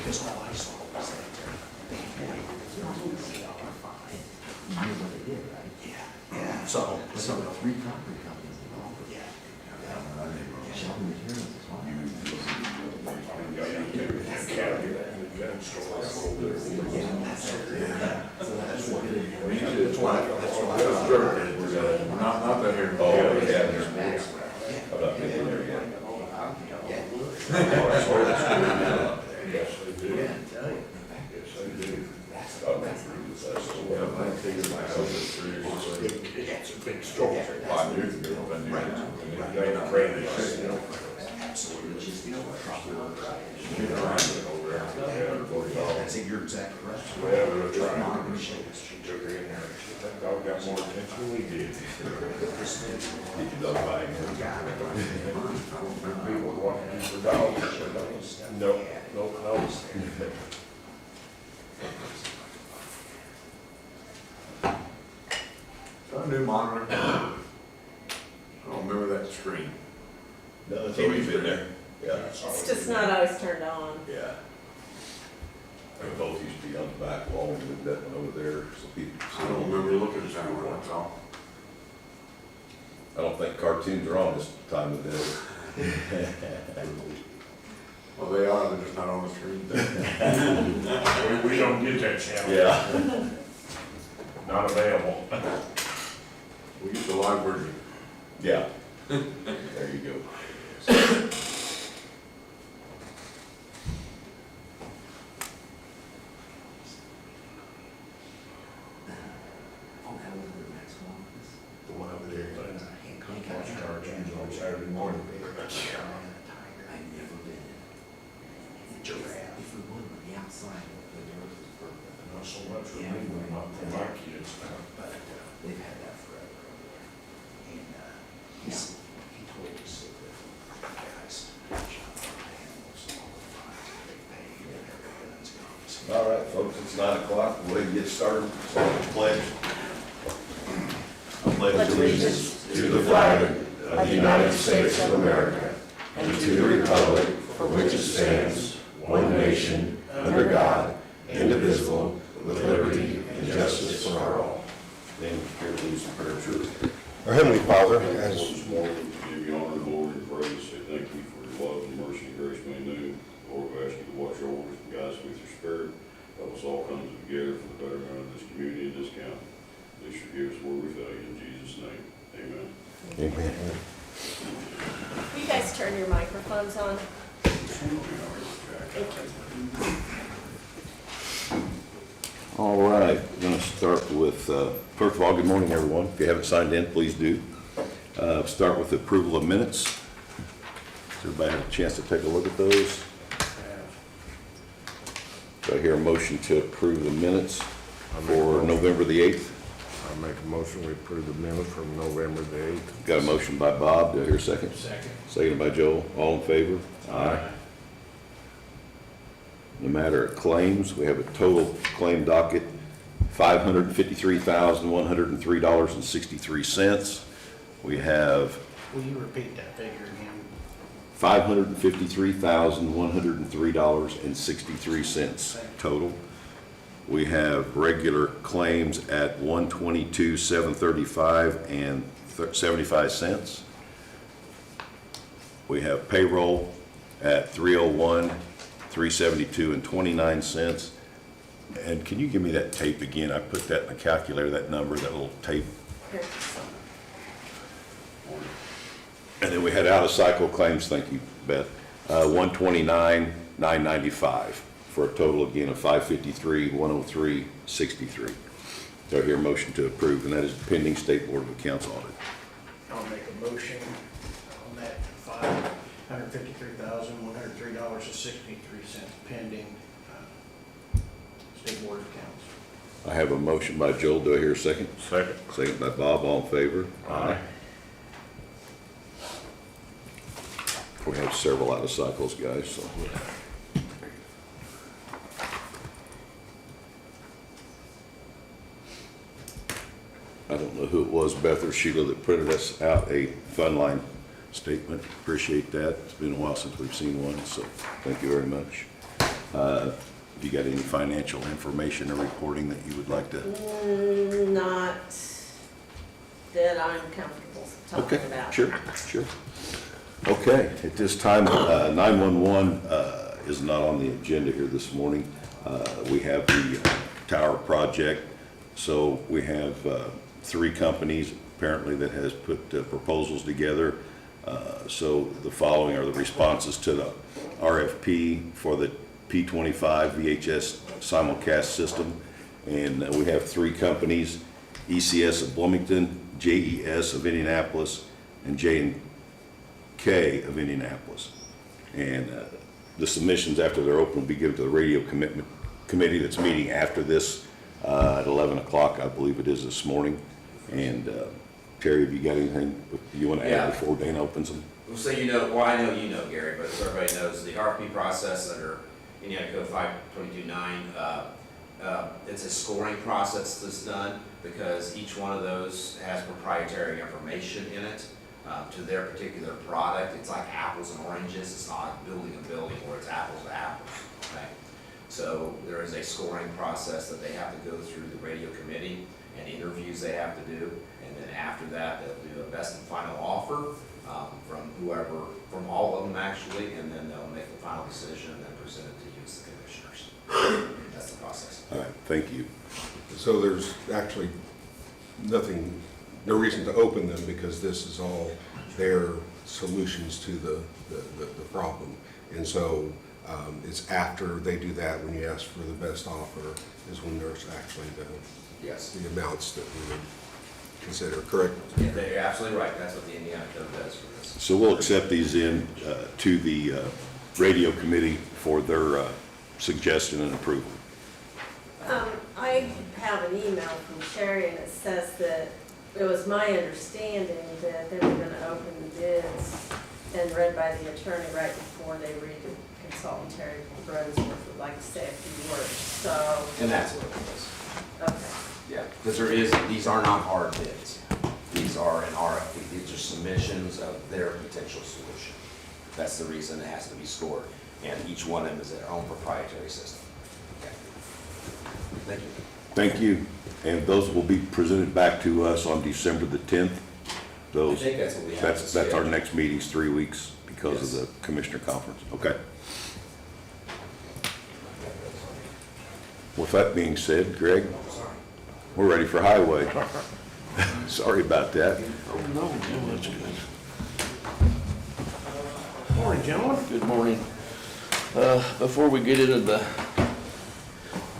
Because all I saw was that they had ARPA. You know what they did, right? Yeah. So three property companies involved. Yeah. Shelby Materials is one. Not that here. Oh, yeah, there's maps. I'm not getting there yet. Yes, they do. Yeah, I tell you. Yes, they do. I've been through this, I still Yeah, have I my figured myself as serious. It's a big stroke. 5 years ago, I've been Right. there. They ain't afraid of us, you know. Absolutely. Just the old trouble. Get around it over there. I think you're exactly right. Well, we're trying. She took her in there. She think I've got more attention than we did. Did you love buying them? People walking for dogs. No. So a new monitor. I don't remember that screen. No, it's always been there. Yeah. It's just not always turned on. Yeah. They both used to be on the back wall, with that one over there, so people. I don't remember looking at that one, that's all. I don't think cartoons are on this time of day. Well, they are, they're just not on the screen. We don't get that channel. Yeah. Not available. We use the live version. Yeah. There you go. Oh, that was the Maxwell office? The one over there. Watch cartoons on Saturday morning. I've never been in. Giraffe. If we would, on the outside, the earth is perfect. Not so much for Yeah, me, we not for my kids. But they've had that forever. And he told us that the guys, animals, all the fines that they paid and everything's gone. All right, folks, it's 9 o'clock. We'll go ahead and get started. So the pledge. I pledge allegiance to the flag of the United States of America and to the republic for which it stands, one nation, under God, indivisible, with liberty and justice for all. Then here leads the prayer of truth. Our Heavenly Father, This as morning, to give you honor, glory, and praise, say thank you for your love and mercy and grace we knew. Lord, we ask you to watch over us and guide us with your spirit. Help us all come together for the betterment of this community and this county. Please forgive us where we fail you in Jesus' name. Amen. Amen. Will you guys turn your microphones on? Thank you. All right, we're going to start with, first of all, good morning, everyone. If you haven't signed in, please do. Start with the approval of minutes. Has everybody had a chance to take a look at those? Do I hear a motion to approve the minutes for November the 8th? I make a motion, we approve the minutes from November the 8th. Got a motion by Bob. Do I hear a second? Second. Seconded by Joel. All in favor? Aye. In the matter of claims, we have a total claim docket, $553,103.63. We have Will you repeat that figure again? $553,103.63 total. We have regular claims at $122,735 and 75 cents. We have payroll at $301,372 and 29 cents. And can you give me that tape again? I put that in the calculator, that number, that little tape. Here. And then we had out-of-cycle claims, thank you, Beth, $129,995 for a total again of $553,103.63. Do I hear a motion to approve? And that is pending State Board of Accounts audit. I'll make a motion on that $553,103.63 pending State Board of Accounts. I have a motion by Joel. Do I hear a second? Second. Second by Bob. All in favor? Aye. We have several out of cycles, guys, so. I don't know who it was, Beth or Sheila, that printed us out a fund line statement. Appreciate that. It's been a while since we've seen one, so thank you very much. Have you got any financial information or reporting that you would like to? Not that I'm comfortable talking Okay, about. sure. Okay, at this time, 911 is not on the agenda here this morning. We have the tower project, so we have 3 companies apparently that has put proposals together. So the following are the responses to the RFP for the P25 VHS simulcast system. And we have 3 companies, ECS of Bloomington, JES of Indianapolis, and J&K of Indianapolis. And the submissions after they're open will be given to the radio committee that's meeting after this at 11 o'clock, I believe it is this morning. And Terry, have you got anything you want to add before Dana opens them? Well, so you know, well, I know you know, Gary, but so everybody knows, the RFP process under Indiana Code 5229, it's a scoring process that's done because each one of those has proprietary information in it to their particular product. It's like apples and oranges. It's not like building a building where it's apples to apples, okay? So there is a scoring process that they have to go through the radio committee and interviews they have to do. And then after that, they'll do a best and final offer from whoever, from all of them actually, and then they'll make the final decision and then present it to you as the commissioners. That's the process. All right, thank you. So there's actually no reason to open them because this is all their solutions to the problem. And so it's after they do that, when you ask for the best offer, is when there's actually Yes. the amounts that we would consider, correct? Yeah, you're absolutely right. That's what the Indiana Code does for this. So we'll accept these in to the radio committee for their suggestion and approval. I have an email from Sherry and it says that it was my understanding that they were gonna open the bids and read by the attorney right before they read the consultant Terry Brunswick would like to say a few words, so, And that's what it is. okay. Yeah, because these are not hard bids. These are an RFP. These are submissions of their potential solution. That's the reason it has to be scored. And each one of them is their own proprietary system. Okay. Thank you. Thank you. And those will be presented back to us on December the 10th. Those, I think that's what we have. that's our next meeting's 3 weeks because of the commissioner conference. Okay. With that being said, Greg, we're ready for highway. Sorry about that. No, that's good. Morning, gentlemen. Good morning. Before we get into the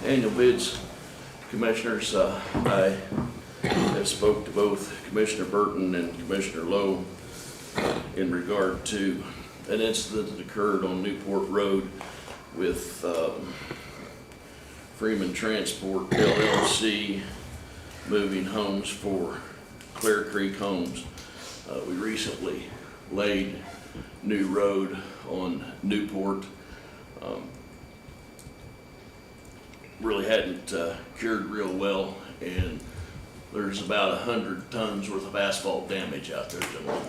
annual bids, Commissioners, I have spoke to both Commissioner Burton and Commissioner Lowe in regard to an incident that occurred on Newport Road with Freeman Transport LLC moving homes for Clear Creek Homes. We recently laid new road on Newport. Really hadn't cured real well, and there's about 100 tons worth of asphalt damage out there, gentlemen,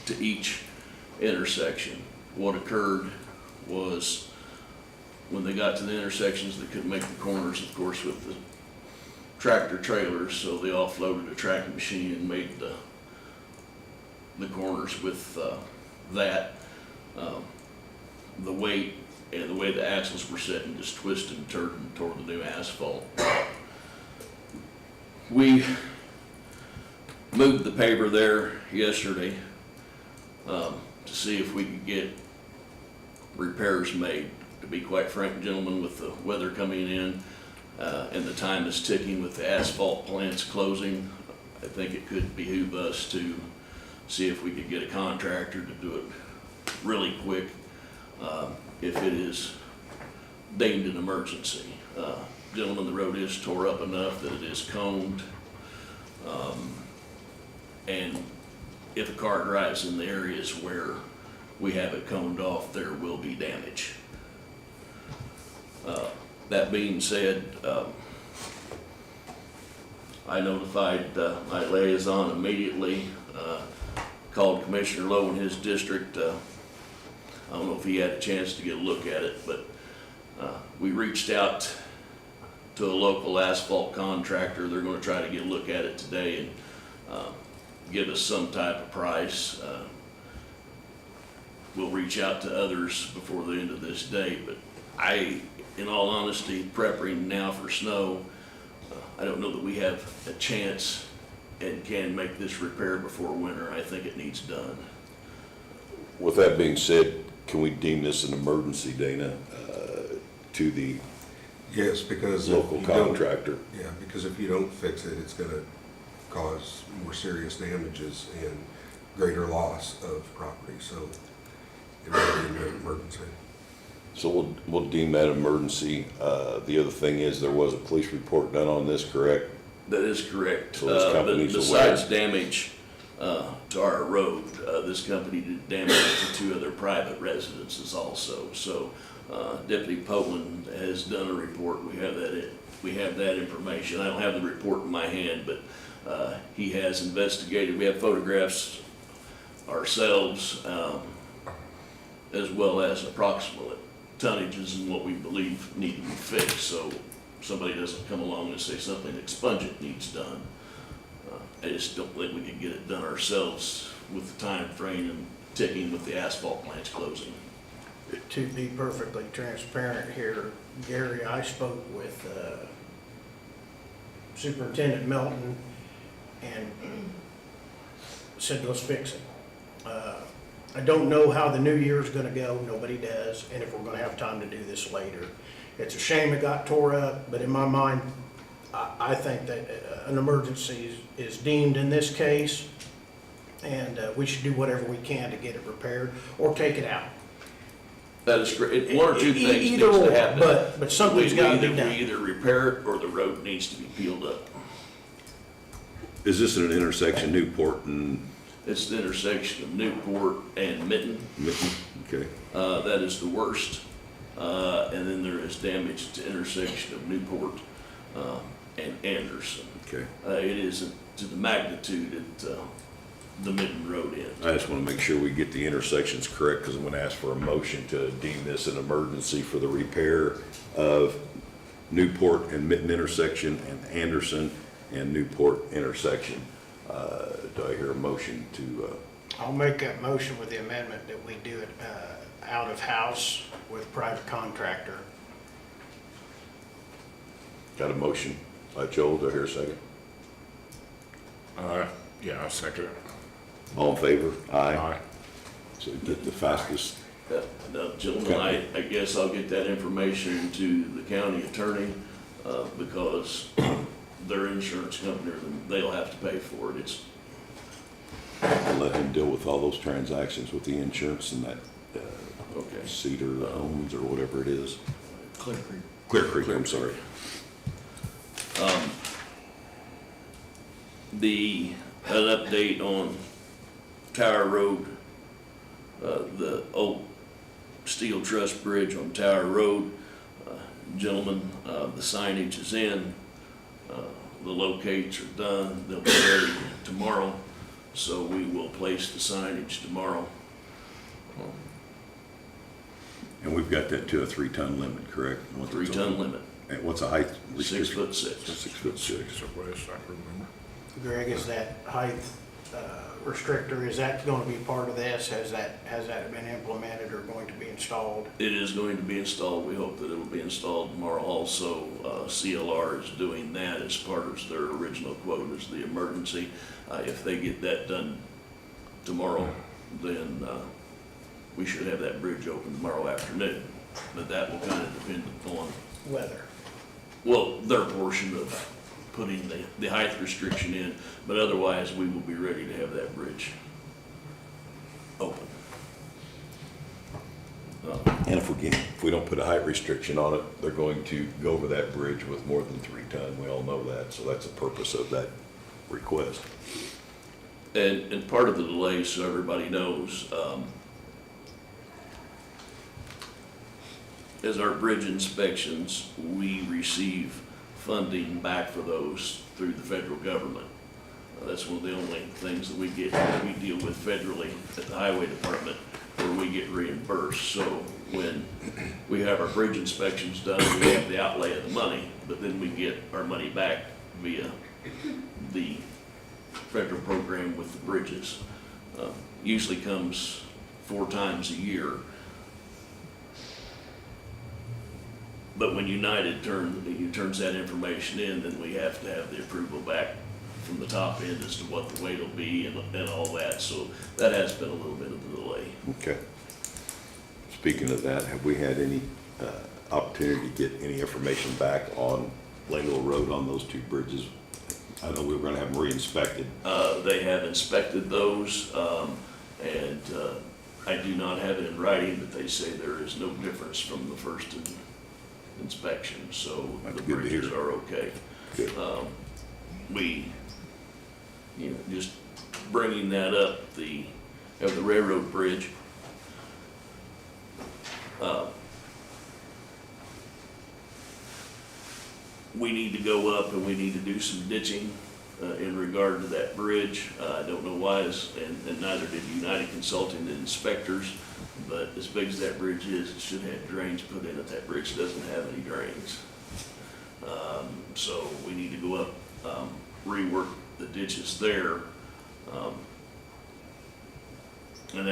to each intersection. What occurred was when they got to the intersections, they couldn't make the corners, of course, with the tractor trailers, so they offloaded a tracking machine and made the corners with that. The weight and the way the axles were set and just twisted and toward the new asphalt. We moved the paver there yesterday to see if we could get repairs made. To be quite frank, gentlemen, with the weather coming in and the time is ticking with the asphalt plants closing, I think it could behoove us to see if we could get a contractor to do it really quick if it is deemed an emergency. Gentlemen, the road is tore up enough that it is coned. And if a car drives in the areas where we have it coned off, there will be damage. That being said, I notified my liaison immediately, called Commissioner Lowe in his district I don't know if he had a chance to get a look at it, but we reached out to a local asphalt contractor. They're gonna try to get a look at it today and give us some type of price. We'll reach out to others before the end of this day, but in all honesty, preparing now for snow, I don't know that we have a chance and can make this repair before winter. I think it needs done. With that being said, can we deem this an emergency, Dana, to the Yes, because. local if you don't- contractor? Yeah, because if you don't fix it, it's gonna cause more serious damages and greater loss of property, so it may be an emergency. So we'll deem that emergency. The other thing is, there was a police report done on this, correct? That is correct. So this company's Besides damage to our road, this company did damage to 2 other private residences also. So Deputy Poland has done a report. We have that information. I don't have the report in my hand, but he has investigated. We have photographs ourselves, as well as approximate tonnages and what we believe need to be fixed. So somebody doesn't come along and say something expungent needs done. I just don't think we can get it done ourselves with the time frame and ticking with the asphalt plants closing. To be perfectly transparent here, Gary, I spoke with Superintendent Melton and said, let's fix it. I don't know how the new year's gonna go, nobody does, and if we're gonna have time to do this later. It's a shame it got tore up, but in my mind, I think that an emergency is deemed in this case, and we should do whatever we can to get it repaired or take it out. That is great. One or two things needs Either or, to happen. but something's gotta be done. We either repair it or the road needs to be peeled up. Is this an intersection, Newport and It's the intersection of Newport and Mitten. Mitten? Okay. That is the worst. And then there is damage to intersection of Newport and Anderson. Okay. It isn't to the magnitude at the Mitten Road end. I just want to make sure we get the intersections correct, because I'm going to ask for a motion to deem this an emergency for the repair of Newport and Mitten intersection and Anderson and Newport intersection. Do I hear a motion to, I'll make that motion with the amendment that we do it out of house with private contractor. got a motion by Joel, do I hear a second? Yeah, I'll second it. All in favor? Aye. So get the fastest. Now, gentlemen, I guess I'll get that information to the county attorney, because their insurance company, they'll have to pay for it. It's, I'll let him deal with all those transactions with the insurance and that okay. Cedar Homes or whatever it is. Clear Creek. Clear Creek, I'm sorry. An update on Tower Road, the old steel truss bridge on Tower Road. Gentlemen, the signage is in, the locates are done, they'll be ready tomorrow, so we will place the signage tomorrow. And we've got that to a 3-ton limit, correct? 3-ton limit, And what's the height? 6'6". 6'6". West, I remember. Greg, is that height restrictor, is that going to be part of this? Has that been implemented or going to be installed? It is going to be installed. We hope that it will be installed tomorrow also. CLR is doing that as part of their original quote as the emergency. If they get that done tomorrow, then we should have that bridge open tomorrow afternoon. But that will kind of depend on, Weather. well, their portion of putting the height restriction in, but otherwise we will be ready to have that bridge open. And if we don't put a height restriction on it, they're going to go over that bridge with more than 3 ton. We all know that, so that's the purpose of that request. And part of the delay, so everybody knows, as our bridge inspections, we receive funding back for those through the federal government. That's one of the only things that we deal with federally at the highway department, where we get reimbursed reimbursed. So when we have our bridge inspections done, we have the outlay of the money, but then we get our money back via the federal program with the bridges. Usually comes 4 times a year. But when United turns that information in, then we have to have the approval back from the top end as to what the weight will be and all that. So that has been a little bit of a delay. Okay. Speaking of that, have we had any opportunity to get any information back on Lingle Road on those 2 bridges? I know we were gonna have them re-inspected. They have inspected those, and I do not have it in writing, but they say there is no difference from the first inspection, so That's the good to hear. bridges are okay. Good. We, just bringing that up, the railroad bridge, we need to go up and we need to do some ditching in regard to that bridge. I don't know why, and neither did United Consulting, the inspectors, but as big as that bridge is, it should have drains put in it. That bridge doesn't have any drains. So we need to go up, rework the ditches there. And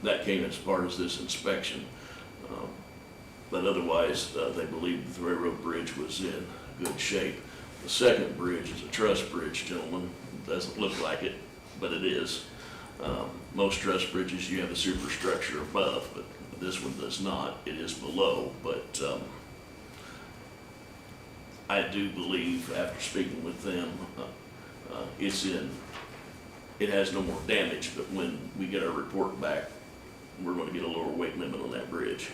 that came as part of this inspection. But otherwise, they believed the railroad bridge was in good shape. The second bridge is a truss bridge, gentlemen. It doesn't look like it, but it is. Most truss bridges, you have a superstructure above, but this one does not. It is below, but I do believe, after speaking with them, it has no more damage, but when we get our report back, we're gonna get a lower weight limit on that bridge.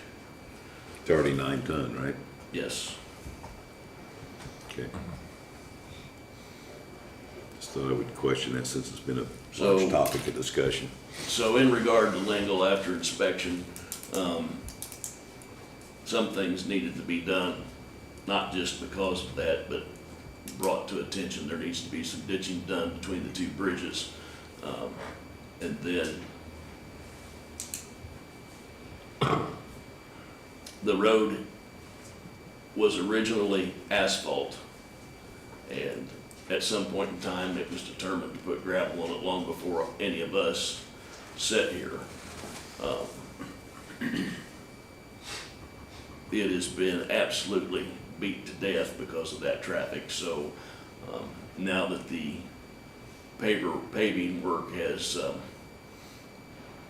It's already 9 ton, right? Yes. Okay. Just thought I would question that since it's been a So- large topic of discussion. So in regard to Lingle, after inspection, some things needed to be done, not just because of that, but brought to attention. There needs to be some ditching done between the 2 bridges. And then the road was originally asphalt, and at some point in time, it was determined to put gravel on it long before any of us sat here. It has been absolutely beat to death because of that traffic, so now that the paving work has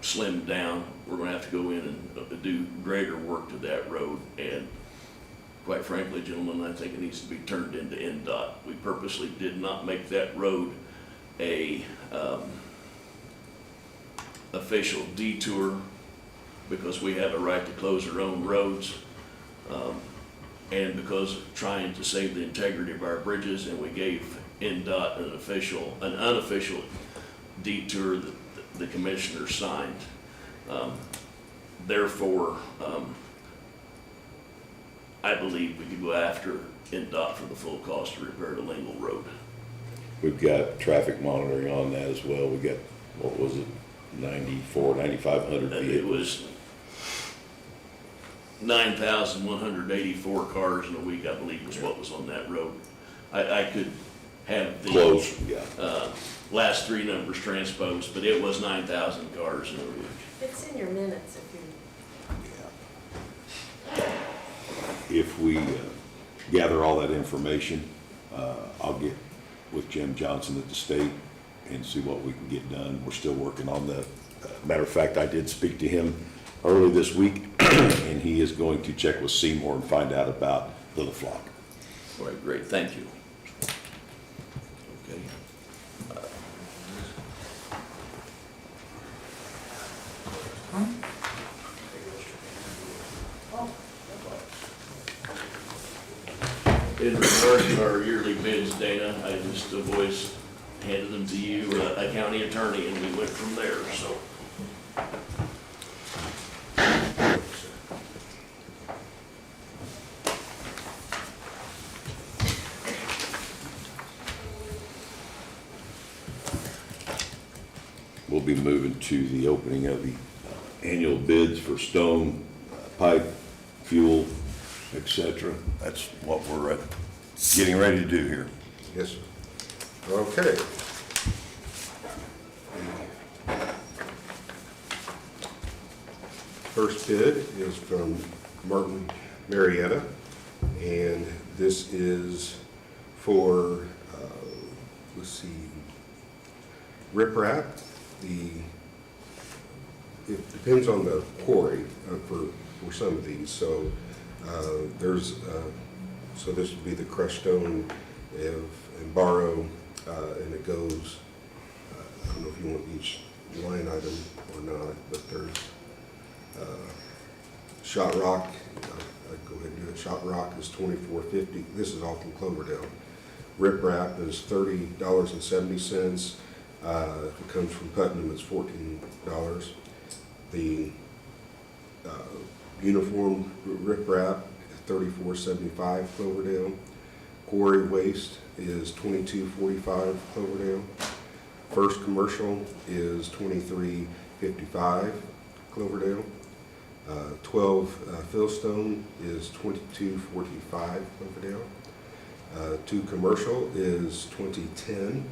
slimmed down, we're gonna have to go in and do greater work to that road, and quite frankly, gentlemen, I think it needs to be turned into NDOT. We purposely did not make that road a official detour because we have a right to close our own roads, and because of trying to save the integrity of our bridges, and we gave NDOT an unofficial detour that the commissioner signed. Therefore, I believe we could go after NDOT for the full cost to repair the Lingle Road. We've got traffic monitoring on that as well. We got, what was it, 9,500 And it vehicles? was 9,184 cars in a week, I believe, was what was on that road. I could have the Close, yeah. last 3 numbers transposed, but it was 9,000 cars in a week. It's in your minutes if you. If we gather all that information, I'll get with Jim Johnson at the state and see what we can get done. We're still working on the, matter of fact, I did speak to him early this week, and he is going to check with Seymour and find out about Little Flock. All right, great, thank you. Okay. In regard to our yearly bids, Dana, I just handed them to you, a county attorney, and we went from there, so. We'll be moving to the opening of the annual bids for stone, pipe, fuel, et cetera. That's what we're getting ready to do here. Yes, sir. Okay. First bid is from Martin Marietta, and this is for, let's see, riprap. It depends on the quarry for some of these. So so this would be the crushed stone and borrow, and it goes, I don't know if you want each line item or not, but there's shot rock, I'd go ahead and do it. Shot rock is $24.50. This is all from Cloverdale. Riprap is $30.70. If it comes from Putnam, it's $14. The uniform riprap, $34.75 Cloverdale. Quarry waste is $22.45 Cloverdale. First commercial is $23.55 Cloverdale. 12 fillstone is $22.45 Cloverdale. 2 commercial is $20.10,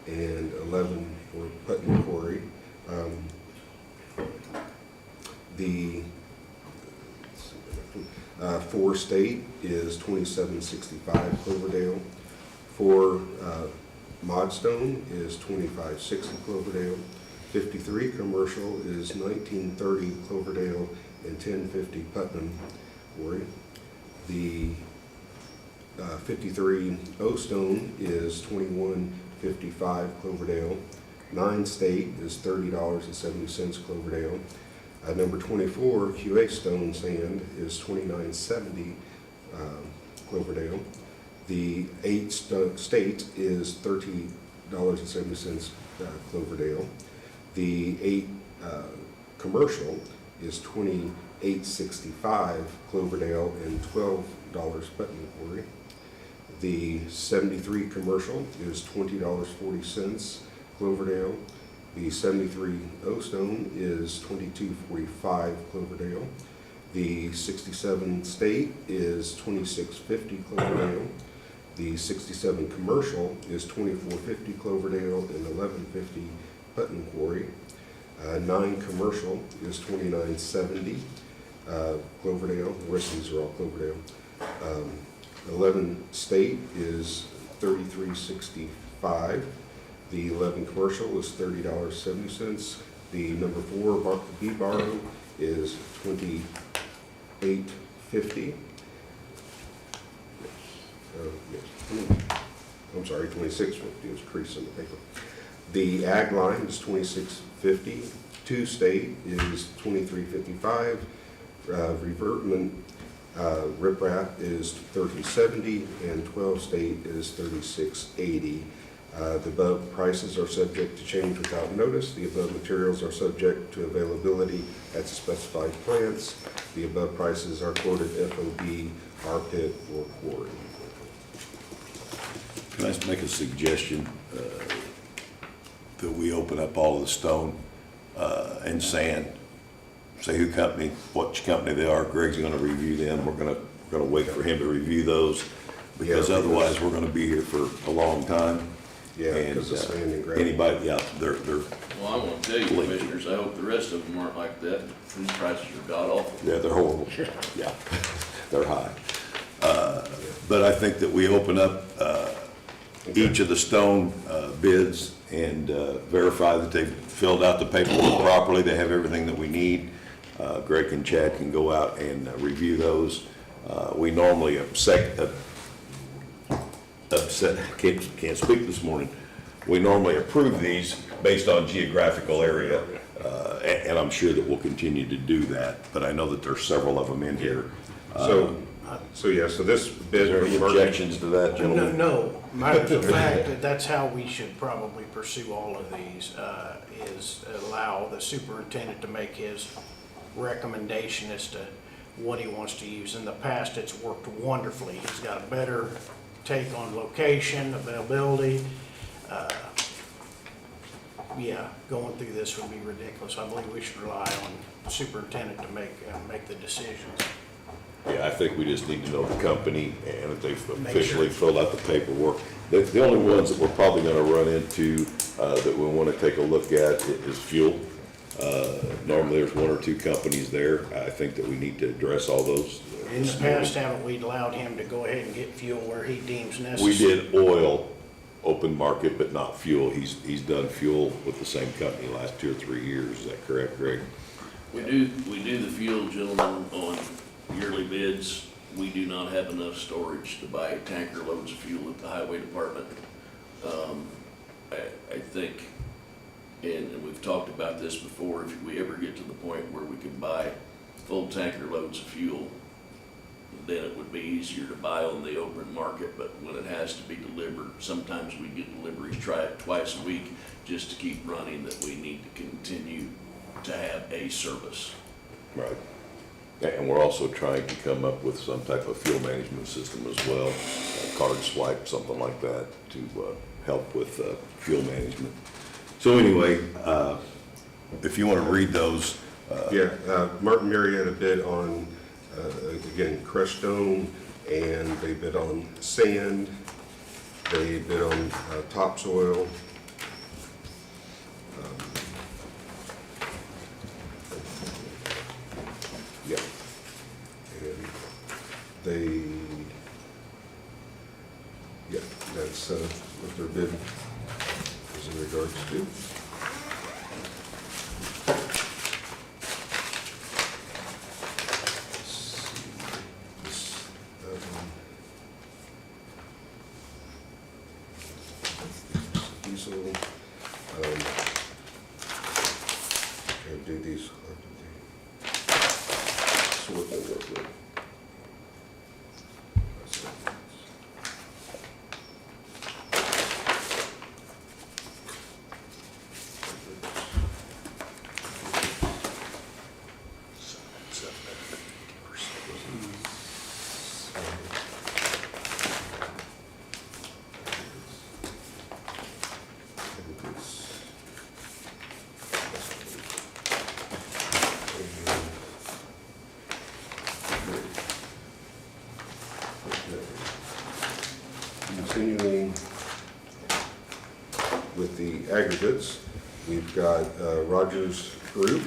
and 11 for Putnam Quarry. The 4 state is $27.65 Cloverdale. 4 modstone is $25.60 Cloverdale. 53 commercial is $19.30 Cloverdale and $10.50 Putnam Quarry. The 53 O stone is $21.55 Cloverdale. 9 state is $30.70 Cloverdale. Number 24 QA stone sand is $29.70 Cloverdale. The 8 state is $30.70 Cloverdale. The 8 commercial is $28.65 Cloverdale and $12 Putnam Quarry. The 73 commercial is $20.40 Cloverdale. The 73 O stone is $22.45 Cloverdale. The 67 state is $26.50 Cloverdale. The 67 commercial is $24.50 Cloverdale and $11.50 Putnam Quarry. 9 commercial is $29.70 Cloverdale. The rest of these are all Cloverdale. 11 state is $33.65. The 11 commercial is $30.70. The number 4 B borrow is $28.50. I'm sorry, $26.50. It was a crease in the paper. The ag line is $26.50. 2 state is $23.55. Revertment riprap is $30.70, and 12 state is $36.80. The above prices are subject to change without notice. The above materials are subject to availability at the specified plants. The above prices are quoted FOB, ARPA, or quarry. Can I make a suggestion that we open up all of the stone and sand? Say who company, which company they are. Greg's going to review them. We're going to wait for him to review those, because otherwise we're going to be here for a long time. Yeah, And because of sand and gravel. anybody, yeah, they're Well, I want to tell you, commissioners, I hope the rest of them aren't like that. These prices are god awful. yeah, they're horrible. Yeah, they're high. But I think that we open up each of the stone bids and verify that they've filled out the paperwork properly. They have everything that we need. Greg and Chad can go out and review those. We normally can't speak this morning. We normally approve these based on geographical area, and I'm sure that we'll continue to do that. But I know that there's several of them in here. So this bid. Is there any objections to that, gentlemen? No, matter of fact, that's how we should probably pursue all of these, is allow the superintendent to make his recommendation as to what he wants to use. In the past, it's worked wonderfully. He's got a better take on location, availability. yeah, going through this would be ridiculous. I believe we should rely on the superintendent to make the decisions. Yeah, I think we just need to know the company, and if they've Make officially sure. filled out the paperwork. The only ones that we're probably gonna run into, that we wanna take a look at is fuel. Normally, there's one or two companies there. I think that we need to address all those. In the past, haven't we allowed him to go ahead and get fuel where he deems necessary? We did oil, open market, but not fuel. He's done fuel with the same company the last 2 or 3 years. Is that correct, Greg? We do the fuel, gentlemen, on yearly bids. We do not have enough storage to buy tanker loads of fuel at the highway department. I think, and we've talked about this before, if we ever get to the point where we can buy full tanker loads of fuel, then it would be easier to buy on the open market, but when it has to be delivered, sometimes we get deliveries twice a week just to keep running, that we need to continue to have a service. Right. And we're also trying to come up with some type of fuel management system as well, a card swipe, something like that, to help with fuel management. So anyway, if you want to read those. Martin Marietta bid on, again, crushed stone, and they bid on sand, they bid on topsoil. Yeah. And they, yeah, that's what their bid is in regards to. Diesel, and do these, so what they work with. Continuing with the aggregates, we've got Rogers Group.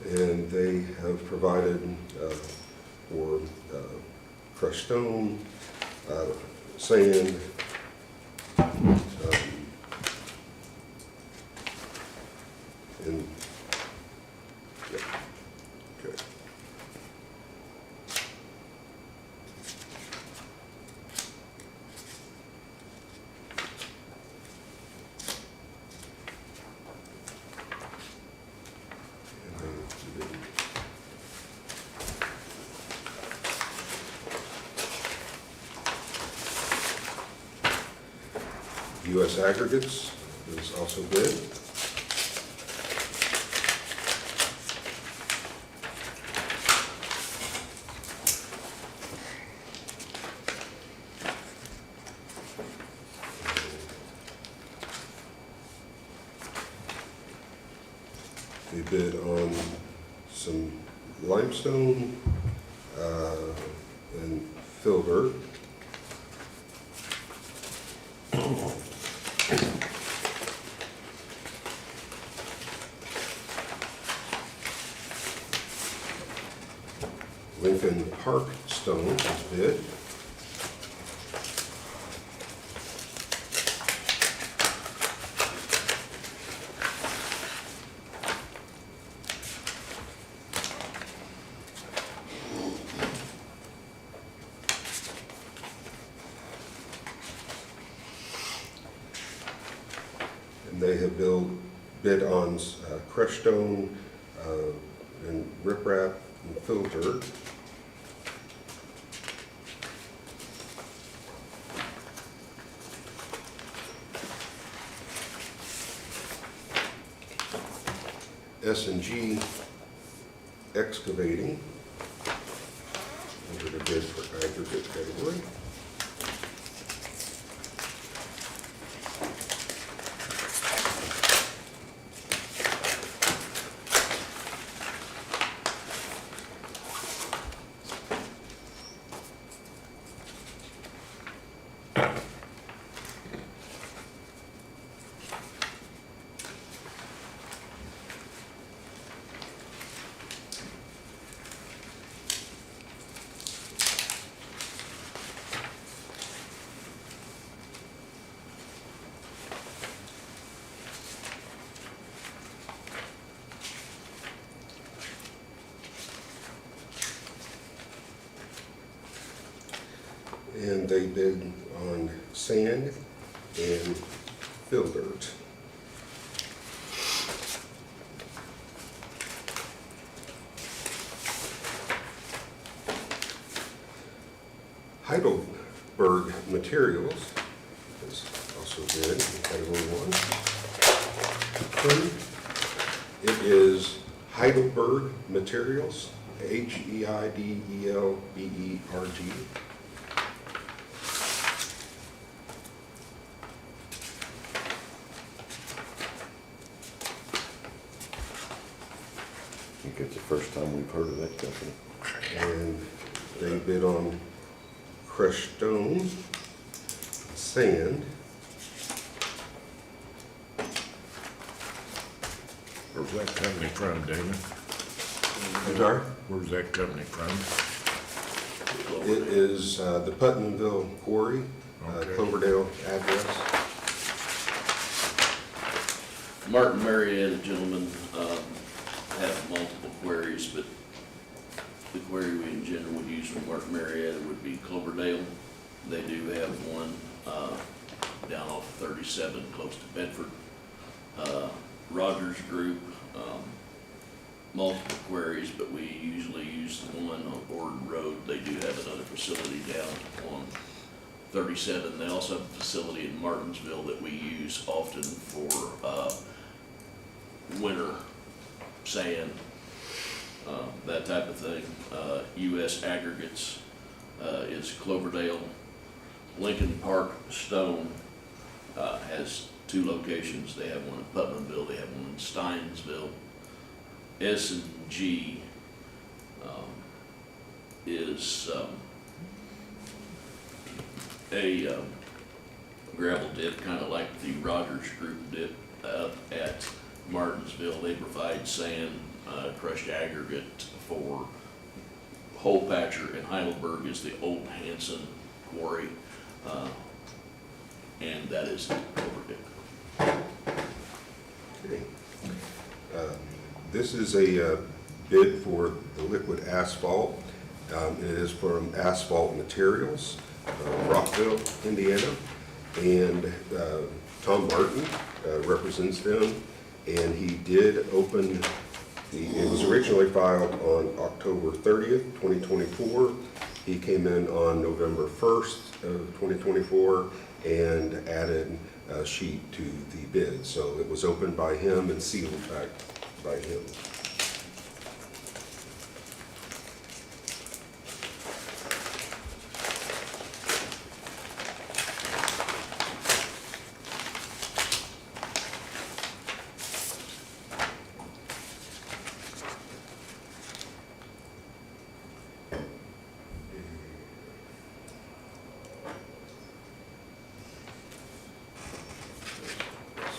And they have provided for crushed stone, sand, and, yeah, okay. U.S. Aggregates is also bid. They bid on some limestone and fill dirt. Lincoln Park stone is bid. And they have bid on crushed stone and riprap and fill dirt. S&G Excavating under the bid for aggregate category. And they bid on sand and fill dirt. Heidelberg Materials is also bid in category 1. It is Heidelberg Materials, Heidelberg. I think it's the first time we've heard of that company. And they bid on crushed stone, sand, Where's that company from, Damon? sorry? Where's that company from? It is the Putnamville Quarry, Okay. Cloverdale address. Martin Marietta, gentlemen, have multiple queries, but the query we in general would use from Martin Marietta would be Cloverdale. They do have one down off 37, close to Bedford. Rogers Group, multiple queries, but we usually use the one on Borden Road. They do have another facility down on 37. They also have a facility in Martinsville that we use often for winter sand, that type of thing. U.S. Aggregates is Cloverdale. Lincoln Park Stone has 2 locations. They have one in Putnamville, they have one in Steinsville. S&G is a gravel dip, kind of like the Rogers Group dip at Martinsville. They provide sand, crushed aggregate for Hole Patcher, and Heidelberg is the Old Hanson Quarry, and that is Cloverdale. Okay. This is a bid for the liquid asphalt. It is from Asphalt Materials, Rockville, Indiana. And Tom Martin represents them. And he did open, it was originally filed on October 30th, 2024. He came in on November 1st of 2024 and added a sheet to the bid. So it was opened by him and sealed back by him.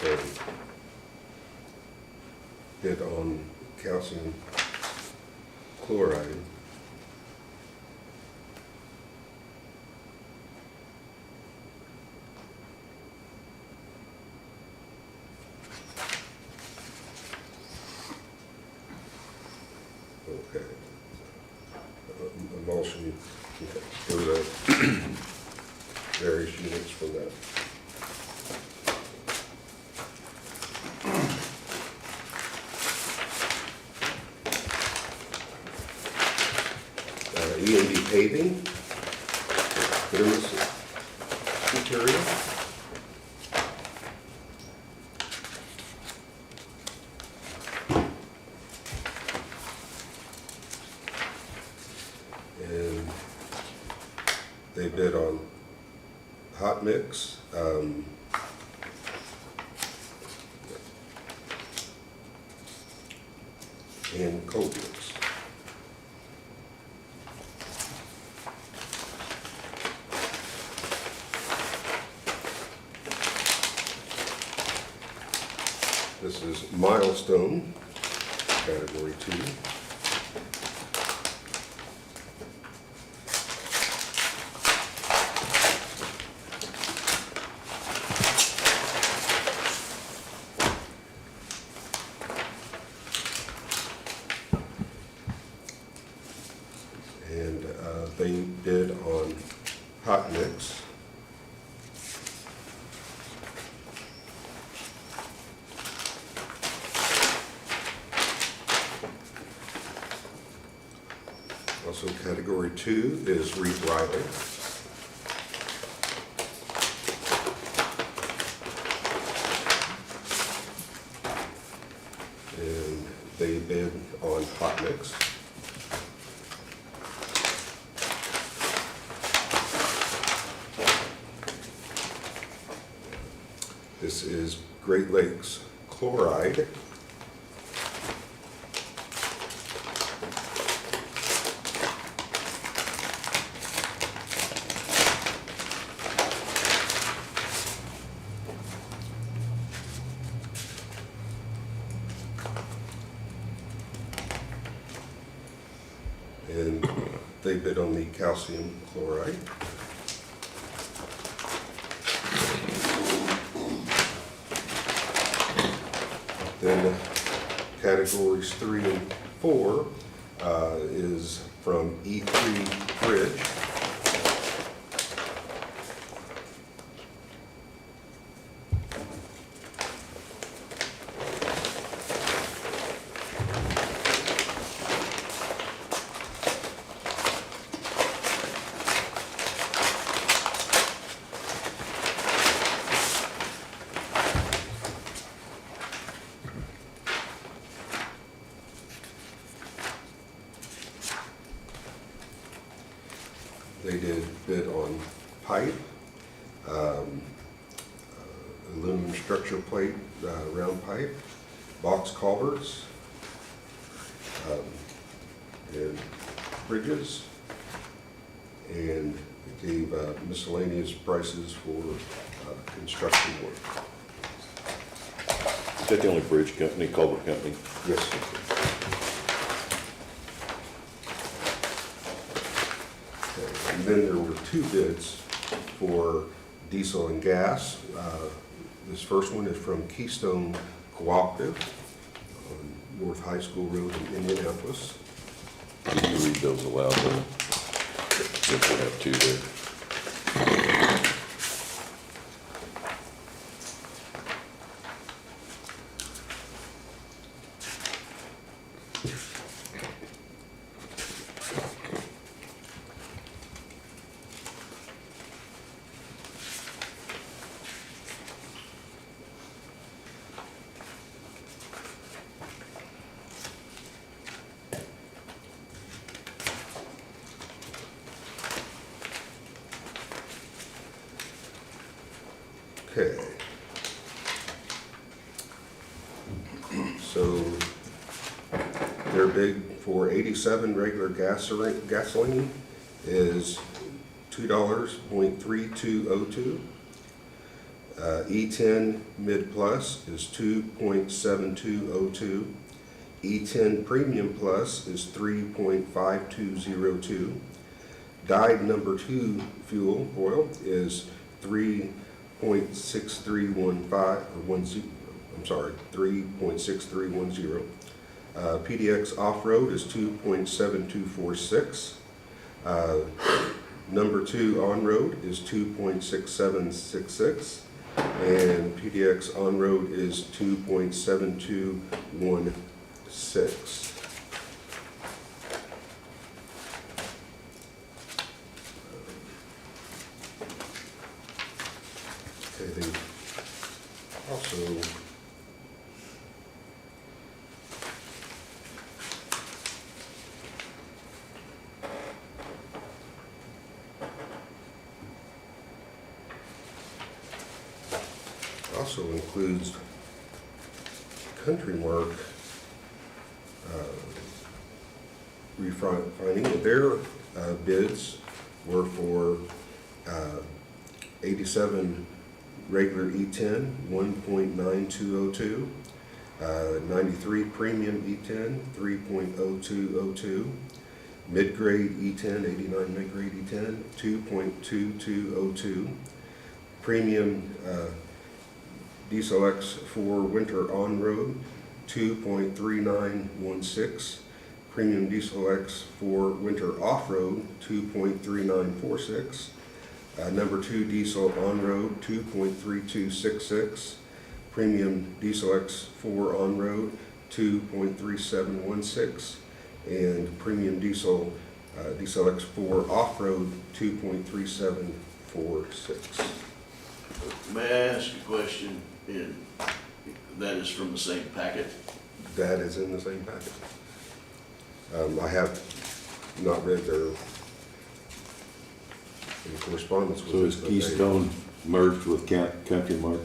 So, bid on calcium chloride. Okay. Emulsion for the various units from that. E&D paving, bituminous material. and culverts. This is milestone, category 2. And they bid on hot mix. Also, category 2 is Reeve Riley. And they bid on hot mix. This is Great Lakes Chloride. And they bid on the calcium chloride. Then categories 3 and 4 is from E3 Bridge. They did bid on pipe, aluminum structure plate, round pipe, box culverts, and bridges, and it gave miscellaneous prices for construction work. Is that the only bridge company, culvert company? Yes, sir. And then there were 2 bids for diesel and gas. This first one is from Keystone Cooperative on North High School Road in Indianapolis. Can you read those aloud then? Since we have 2 there. Okay. So their bid for 87 regular gasoline is $2.3202. E10 Mid Plus is 2.7202. E10 Premium Plus is 3.5202. Dyed number 2 fuel oil is 3.6310. PDX Off-Road is 2.7246. Number 2 On-Road is 2.6766. And PDX On-Road is 2.7216. Okay, they also includes Country Mark refining. Their bids were for 87 regular E10, 1.9202, 93 premium E10, 3.0202, mid-grade E10, 89 mid-grade E10, 2.2202, premium Diesel X for winter on-road, 2.3916, premium Diesel X for winter off-road, 2.3946, number 2 diesel on-road, 2.3266, premium Diesel X for on-road, 2.3716, and premium Diesel X for off-road, 2.3746. May I ask a question? And that is from the same packet? That is in the same packet. I have not read their correspondence with So this. is but they- Keystone merged with Country Mark?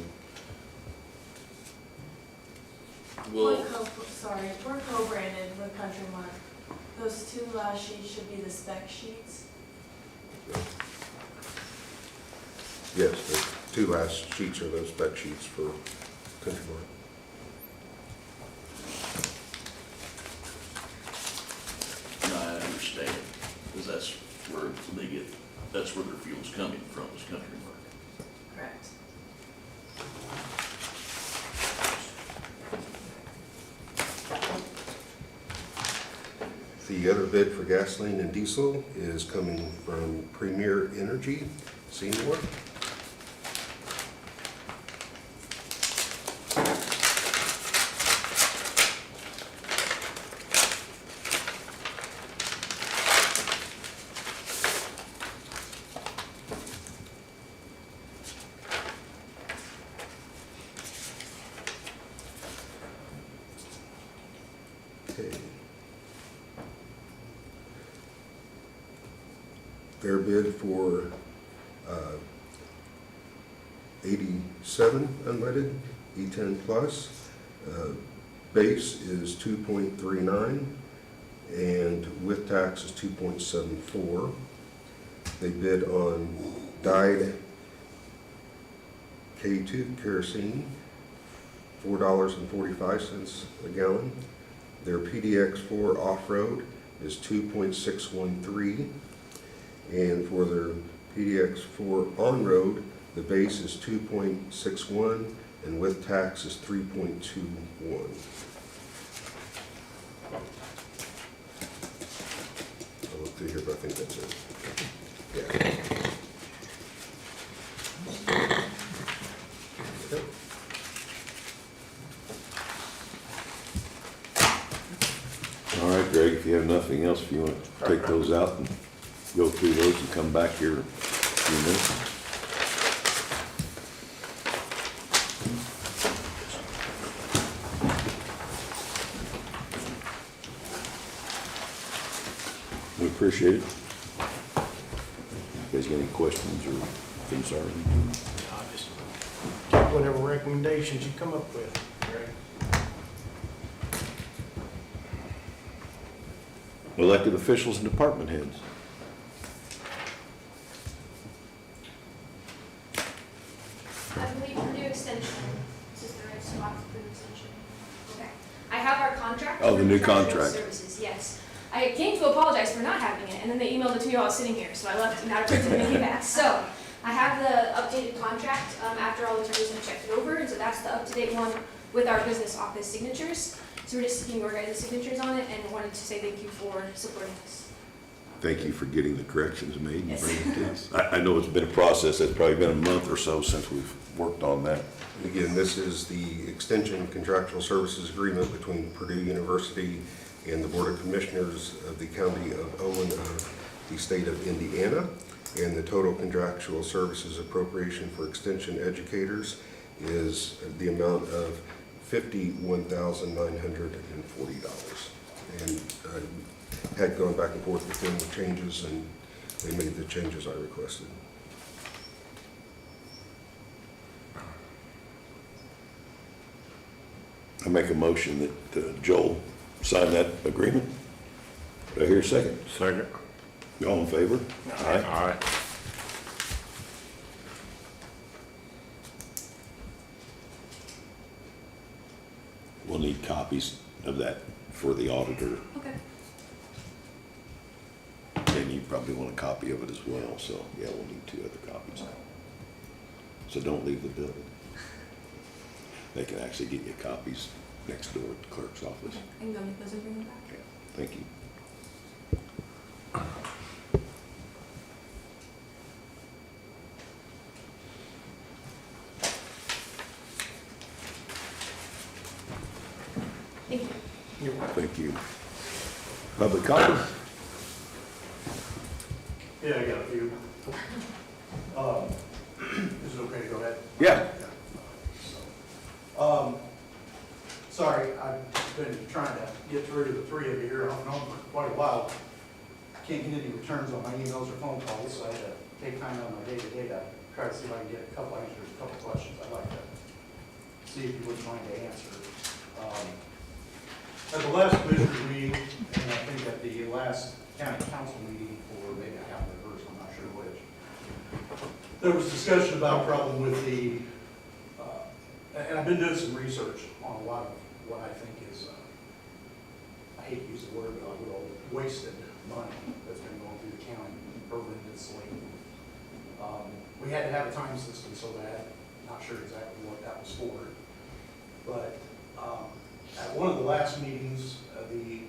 Well, Sorry, we're co-branded with Country Mark. Those two last sheets should be the spec sheets. Yes, the two last sheets are those spec sheets for Country Mark. no, I understand, because that's where that's where their fuel's coming from, is Country Mark. Correct. The other bid for gasoline and diesel is coming from Premier Energy, Seymour. Okay. Their bid for 87 unleaded, E10 plus, base is 2.39, and with tax is 2.74. They bid on dyed K2 kerosene, $4.45 a gallon. Their PDX4 off-road is 2.613. And for their PDX4 on-road, the base is 2.61 and with tax is 3.21. I'll look through here, but I think that's it. Yeah. Okay. All right, Greg, if you have nothing else, if you want to take those out and go through those and come back here in a few minutes. We appreciate it. You guys got any questions or concerns? I'll just take whatever recommendations you come up with, Greg. Elected officials and department heads. I believe Purdue Extension, this is the right spot for Purdue Extension. Okay. I have our contract. Oh, the for new contractual contract. Services, yes. I came to apologize for not having it, and then they emailed it to me while I was sitting here, so I left and now I printed it and came back. So, I have the updated contract, after all the attorneys have checked it over, and so that's the up-to-date one with our business office signatures. So we're just seeking your guys' signatures on it, and wanted to say thank you for supporting this. Thank you for getting the corrections made and Yes. bringing it to us. I know it's been a process. It's probably been a month or so since we've worked on that. Again, this is the extension contractual services agreement between Purdue University and the Board of Commissioners of the County of Owen of the state of Indiana. And the total contractual services appropriation for extension educators is the amount of $51,940. And I had gone back and forth with them with changes, and they made the changes I requested. I make a motion that Joel sign that agreement. Do I hear a second? Second. All in favor? Aye. Aye. We'll need copies of that for the auditor, Okay. and you probably want a copy of it as well, so, yeah, we'll need 2 other copies. So don't leave the building. They can actually get you copies next door at the clerk's office. Okay. I can go make those and bring them back. Yeah, thank you. Thank you. Thank you. Public comment? Yeah, I got a few. Is it okay to go ahead? Yeah. Sorry, I've been trying to get through to the 3 of you here off and on for quite a while. Can't get any returns on my emails or phone calls, so I had to take time out of my day-to-day to try to see if I can get a couple answers, a couple questions I'd like to see if you wouldn't mind to answer. At the last commissioners meeting, and I think at the last county council meeting, or maybe I have the reverse, I'm not sure which, there was discussion about a problem with the, and I've been doing some research on a lot of what I think is, I hate to use the word, but a little wasted money that's been going through the county previously. We had to have a time system so that, not sure exactly what that was for, but at one of the last meetings, I believe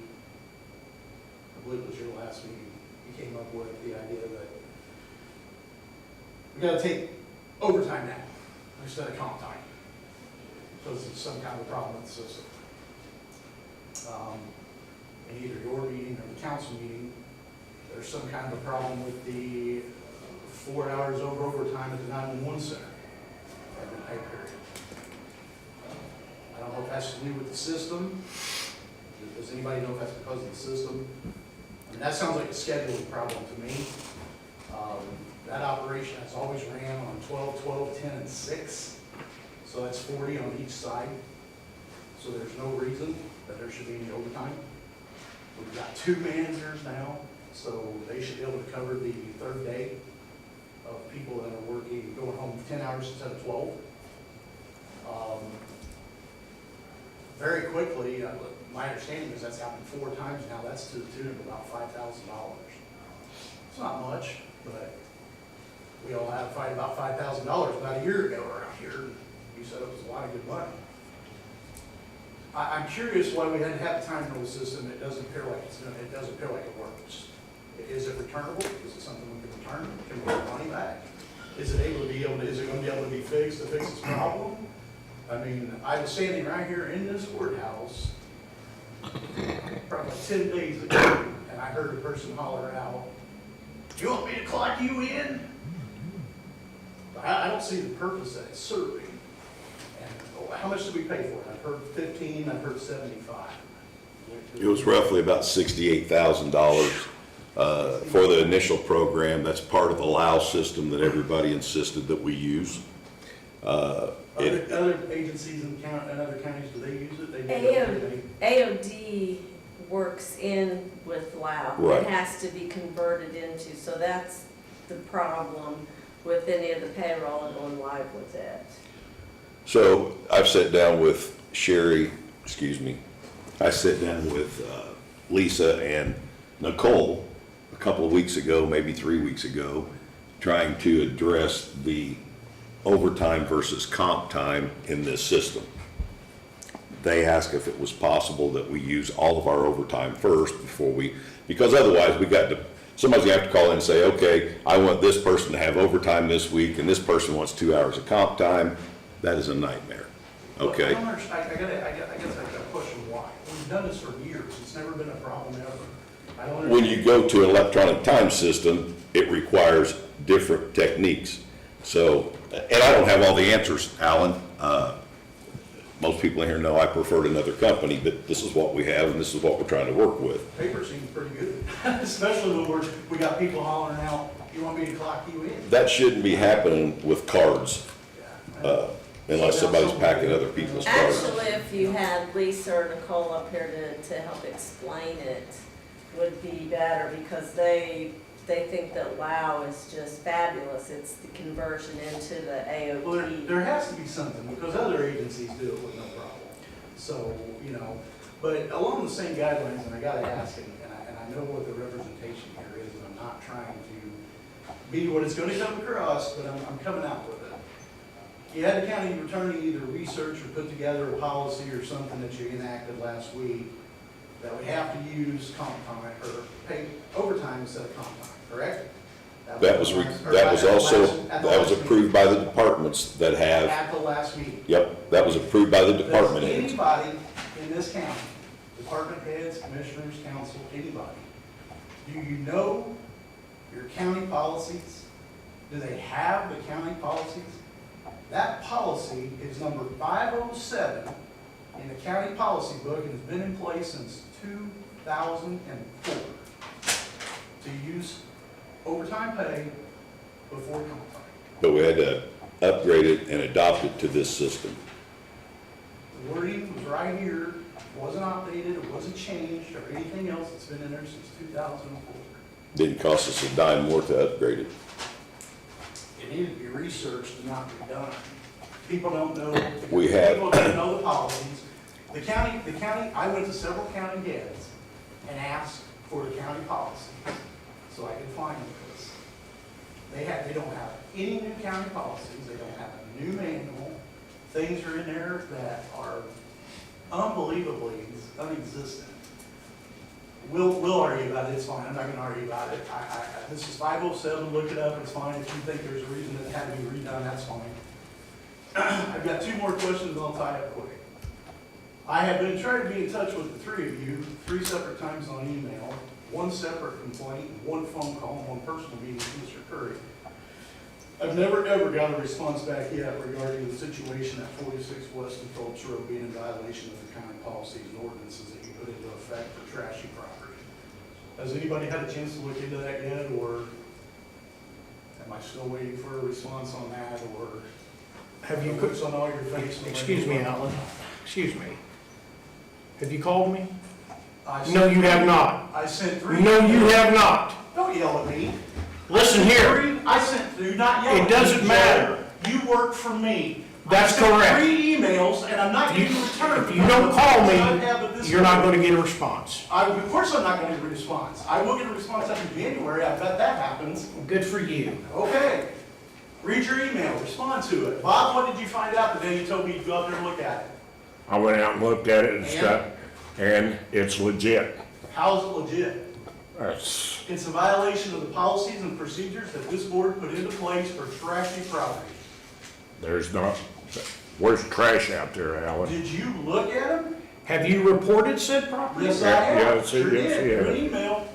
it was your last meeting, you came up with the idea that we gotta take overtime now instead of comp time, because it's some kind of problem with the system. In either your meeting or the council meeting, there's some kind of a problem with the 4 hours over overtime at the 911 center every pay period. I don't know if that's to do with the system. Does anybody know if that's because of the system? I mean, that sounds like a scheduling problem to me. That operation has always ran on 12, 12, 10, and 6. So that's 40 on each side. So there's no reason that there should be any overtime. We've got 2 managers now, so they should be able to cover the 3rd day of people that are working, going home 10 hours instead of 12. Very quickly, my understanding is that's happened 4 times now. That's to the tune of about $5,000. It's not much, but we all had a fight about $5,000 about a year ago around here. You said it was a lot of good money. I'm curious why we had to have a time rule system that doesn't appear like it doesn't appear like it works. Is it returnable? Is it something we can return? Can we get money back? Is it going to be able to be fixed to fix this problem? I mean, I was standing right here in this courthouse probably 10 days ago, and I heard a person holler out, "You want me to clock you in?" I don't see the purpose that it's serving. And how much did we pay for it? I've heard 15, I've heard 75. It was roughly about $68,000 for the initial program. That's part of the LAO system that everybody insisted that we use. Other agencies in other counties, do they use it? They AOD works in with LAO. Right. It has to be converted into, so that's the problem with any of the payroll and going live with it. So I've sat down with Sherry, I sat down with Lisa and Nicole a couple of weeks ago, maybe 3 weeks ago, trying to address the overtime versus comp time in this system. They asked if it was possible that we use all of our overtime first because otherwise somebody's gonna have to call in and say, okay, I want this person to have overtime this week and this person wants 2 hours of comp time. That is a nightmare, okay? I guess I got a question why. We've done this for years. It's never been a problem ever. When you go to an electronic time system, it requires different techniques. So, and I don't have all the answers, Alan. Most people in here know I preferred another company, but this is what we have and this is what we're trying to work with. Paper seems pretty good, especially when we got people hollering out, "You want me to clock you in?" That shouldn't be happening with cards. unless somebody's packing other people's cars. Actually, if you had Lisa or Nicole up here to help explain it, would be better, because they think that WOW is just fabulous. It's the conversion into the Well, AOT. there has to be something, because other agencies do it with no problem. So, you know, but along the same guidelines, and I gotta ask, and I know what the representation here is, and I'm not trying to be what it's gonna come across, but I'm coming out with it. You had the county attorney either research or put together a policy or something that you enacted last week that we have to use comp time, or pay overtime instead of comp time, correct? That was also, that was approved by the departments that have, At the last meeting. yep, that was approved by the department Does heads. anybody in this county, department heads, commissioners, council, anybody, do you know your county policies? Do they have the county policies? That policy is number 507 in the county policy book and has been in place since 2004 to use overtime pay before comp time. But we had to upgrade it and adopt it to this system. The wording was right here, wasn't updated, it wasn't changed, or anything else. It's been in there since 2004. Didn't cost us a dime more to upgrade it. It needed to be researched and not redone. People don't know. We have- People don't know the policies. The county, I went to several county heads and asked for the county policies, so I could find this. They don't have any new county policies, they don't have a new manual. Things are in there that are unbelievably non-existent. We'll argue about it, it's fine, I'm not gonna argue about it. This is 507, look it up, it's fine. If you think there's a reason that it had to be redone, that's fine. I've got two more questions, and I'll tie up quick. I have been trying to be in touch with the three of you, 3 separate times on email, 1 separate complaint, 1 phone call, and 1 personal meeting with Mr. Curry. I've never, ever got a response back yet regarding the situation at 46 West and Phillips Road being in violation of the county policies and ordinances that you put into effect for trashy property. Has anybody had a chance to look into that yet, or am I still waiting for a response on that, or Have you, looks on all your face? excuse me, Alan, excuse me. Have you called me? I No, sent you have not. I sent 3. No, you have not. Don't yell at me. Listen here, I sent, do not yell at me. it doesn't matter. You work for me. That's I sent correct. 3 emails, and I'm not getting a return. If you don't call me, Yeah, but this- you're not going to get a response. Of course I'm not going to get a response. I will get a response after January, I bet that happens. Good for you. Okay. Read your email, respond to it. Bob, what did you find out the day you told me to go out there and look at it? I went out and looked at it and stuff, and it's legit. How's it legit? That's, It's a violation of the policies and procedures that this board put into place for trashy property. there's not, where's trash out there, Alan? Did you look at them? Have you reported said property? Yes, I have. Yes, Sure yes, did. yes. An email.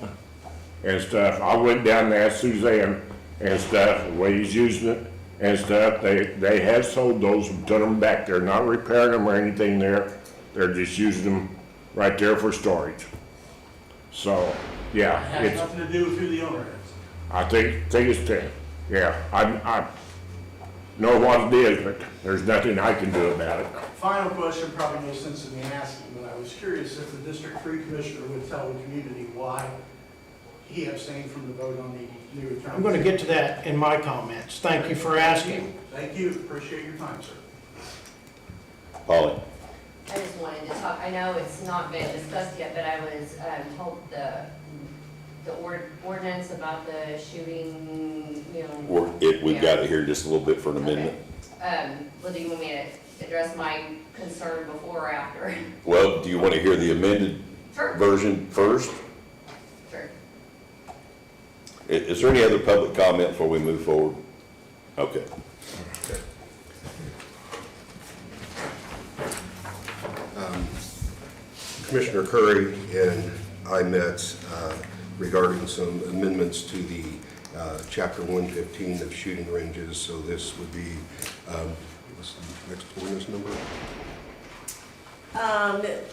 And stuff. I went down there, Suzanne, and stuff, the way he's using it and stuff. They have sold those and put them back there, not repairing them or anything there. They're just using them right there for storage. So, yeah, It has it's, nothing to do with who the owner is. I think it's 10. Yeah, I know what it is, but there's nothing I can do about it. Final question, probably no sense in me asking, but I was curious if the District 3 Commissioner would tell the community why he abstained from the vote on the new attorney. I'm going to get to that in my comments. Thank you for asking. Thank you, appreciate your time, sir. Polly? I just wanted to talk, I know it's not been discussed yet, but I was told the ordinance about the shooting, you know. We've got it here just a little bit for an amendment. Well, do you want me to address my concern before or after? Well, do you want to hear the amended Sure. version first? Sure. Is there any other public comment before we move forward? Okay. Commissioner Curry and I met regarding some amendments to the Chapter 115 of shooting ranges. So this would be, what's the next ordinance number?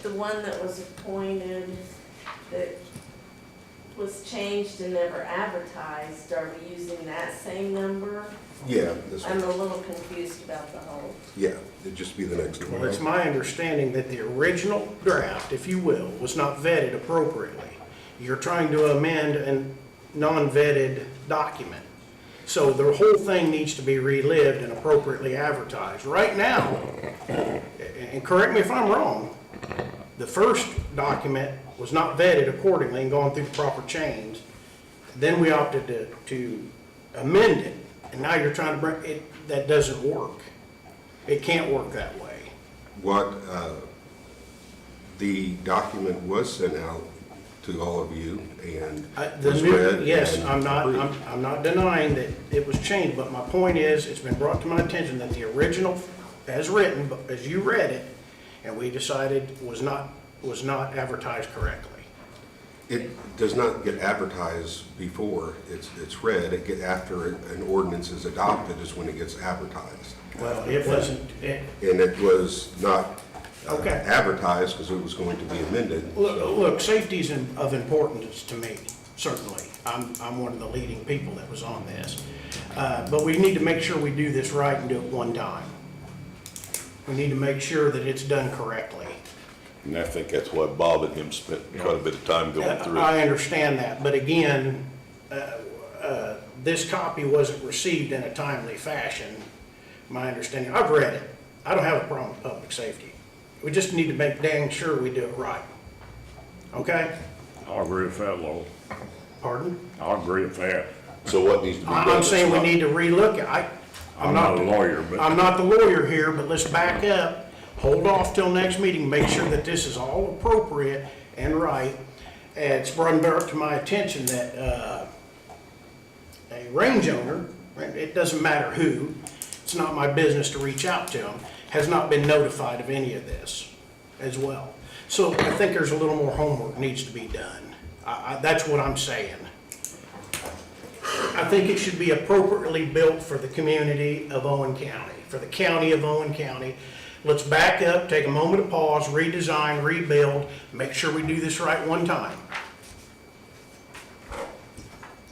The one that was appointed, that was changed and never advertised, are we using that same number? Yeah, this I'm one, a little confused about the whole. yeah, it'd just be the next one. Well, it's my understanding that the original draft, if you will, was not vetted appropriately. You're trying to amend a non-vetted document. So the whole thing needs to be relived and appropriately advertised. Right now, and correct me if I'm wrong, the first document was not vetted accordingly and gone through the proper chains. Then we opted to amend it, and now you're trying to bring it, that doesn't work. It can't work that way. What, the document was sent out to all of you and The was new, read yes, and I'm approved. not denying that it was changed, but my point is, it's been brought to my attention that the original, as written, as you read it, and we decided was not advertised correctly. It does not get advertised before it's read. It get after an ordinance is adopted is when it gets advertised. Well, it wasn't, And it was not Okay. advertised because it was going to be amended. look, safety's of importance to me, certainly. I'm one of the leading people that was on this. But we need to make sure we do this right and do it one time. We need to make sure that it's done correctly. And I think that's why Bob and him spent quite a bit of time going through it. I understand that, but again, this copy wasn't received in a timely fashion, my understanding. I've read it. I don't have a problem with public safety. We just need to make dang sure we do it right. Okay? I agree with that, Lowell. Pardon? I agree with that. So what needs to be done? I'm saying we need to relook it. I'm not a lawyer, but. I'm not the lawyer here, but let's back up, hold off till next meeting, make sure that this is all appropriate and right. And it's brought to my attention that a range owner, it doesn't matter who, it's not my business to reach out to them, has not been notified of any of this as well. So I think there's a little more homework needs to be done. That's what I'm saying. I think it should be appropriately built for the community of Owen County, for the county of Owen County. Let's back up, take a moment of pause, redesign, rebuild, make sure we do this right one time.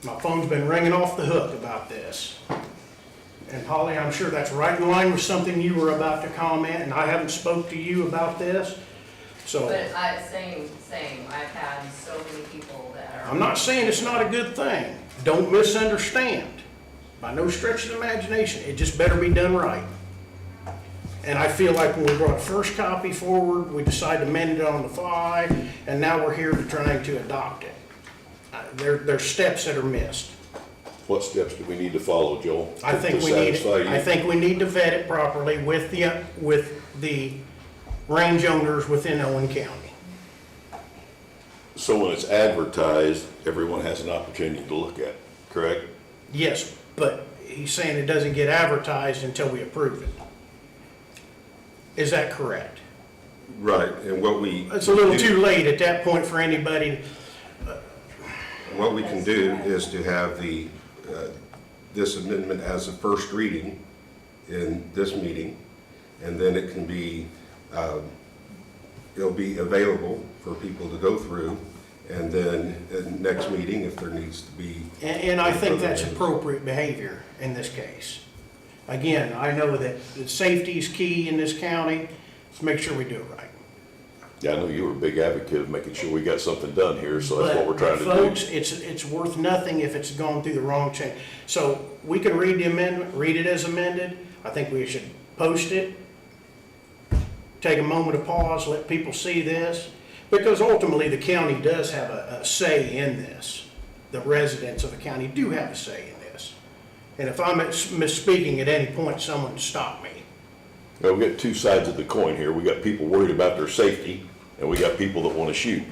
My phone's been ringing off the hook about this. And Holly, I'm sure that's right in line with something you were about to comment, and I haven't spoke to you about this, so. But same, I've had so many people that are. I'm not saying it's not a good thing. Don't misunderstand. By no stretch of the imagination, it just better be done right. And I feel like when we brought the first copy forward, we decided to amend it on the fly, and now we're here trying to adopt it. There's steps that are missed. What steps do we need to follow, Joel? I think we need to vet it properly with the range owners within Owen County. So when it's advertised, everyone has an opportunity to look at it, correct? Yes, but he's saying it doesn't get advertised until we approve it. Is that correct? Right, and what we. It's a little too late at that point for anybody. What we can do is to have this amendment as a first reading in this meeting, and then it can be, it'll be available for people to go through, and then at the next meeting, if there needs to be. And I think that's appropriate behavior in this case. Again, I know that safety is key in this county. Let's make sure we do it right. Yeah, I know you were a big advocate of making sure we got something done here, so that's what we're trying to do. Folks, it's worth nothing if it's gone through the wrong chain. So we can read the amendment, read it as amended. I think we should post it, take a moment of pause, let people see this, because ultimately the county does have a say in this. The residents of the county do have a say in this. And if I'm misspeaking at any point, someone stop me. Now, we got two sides of the coin here. We got people worried about their safety, and we got people that want to shoot.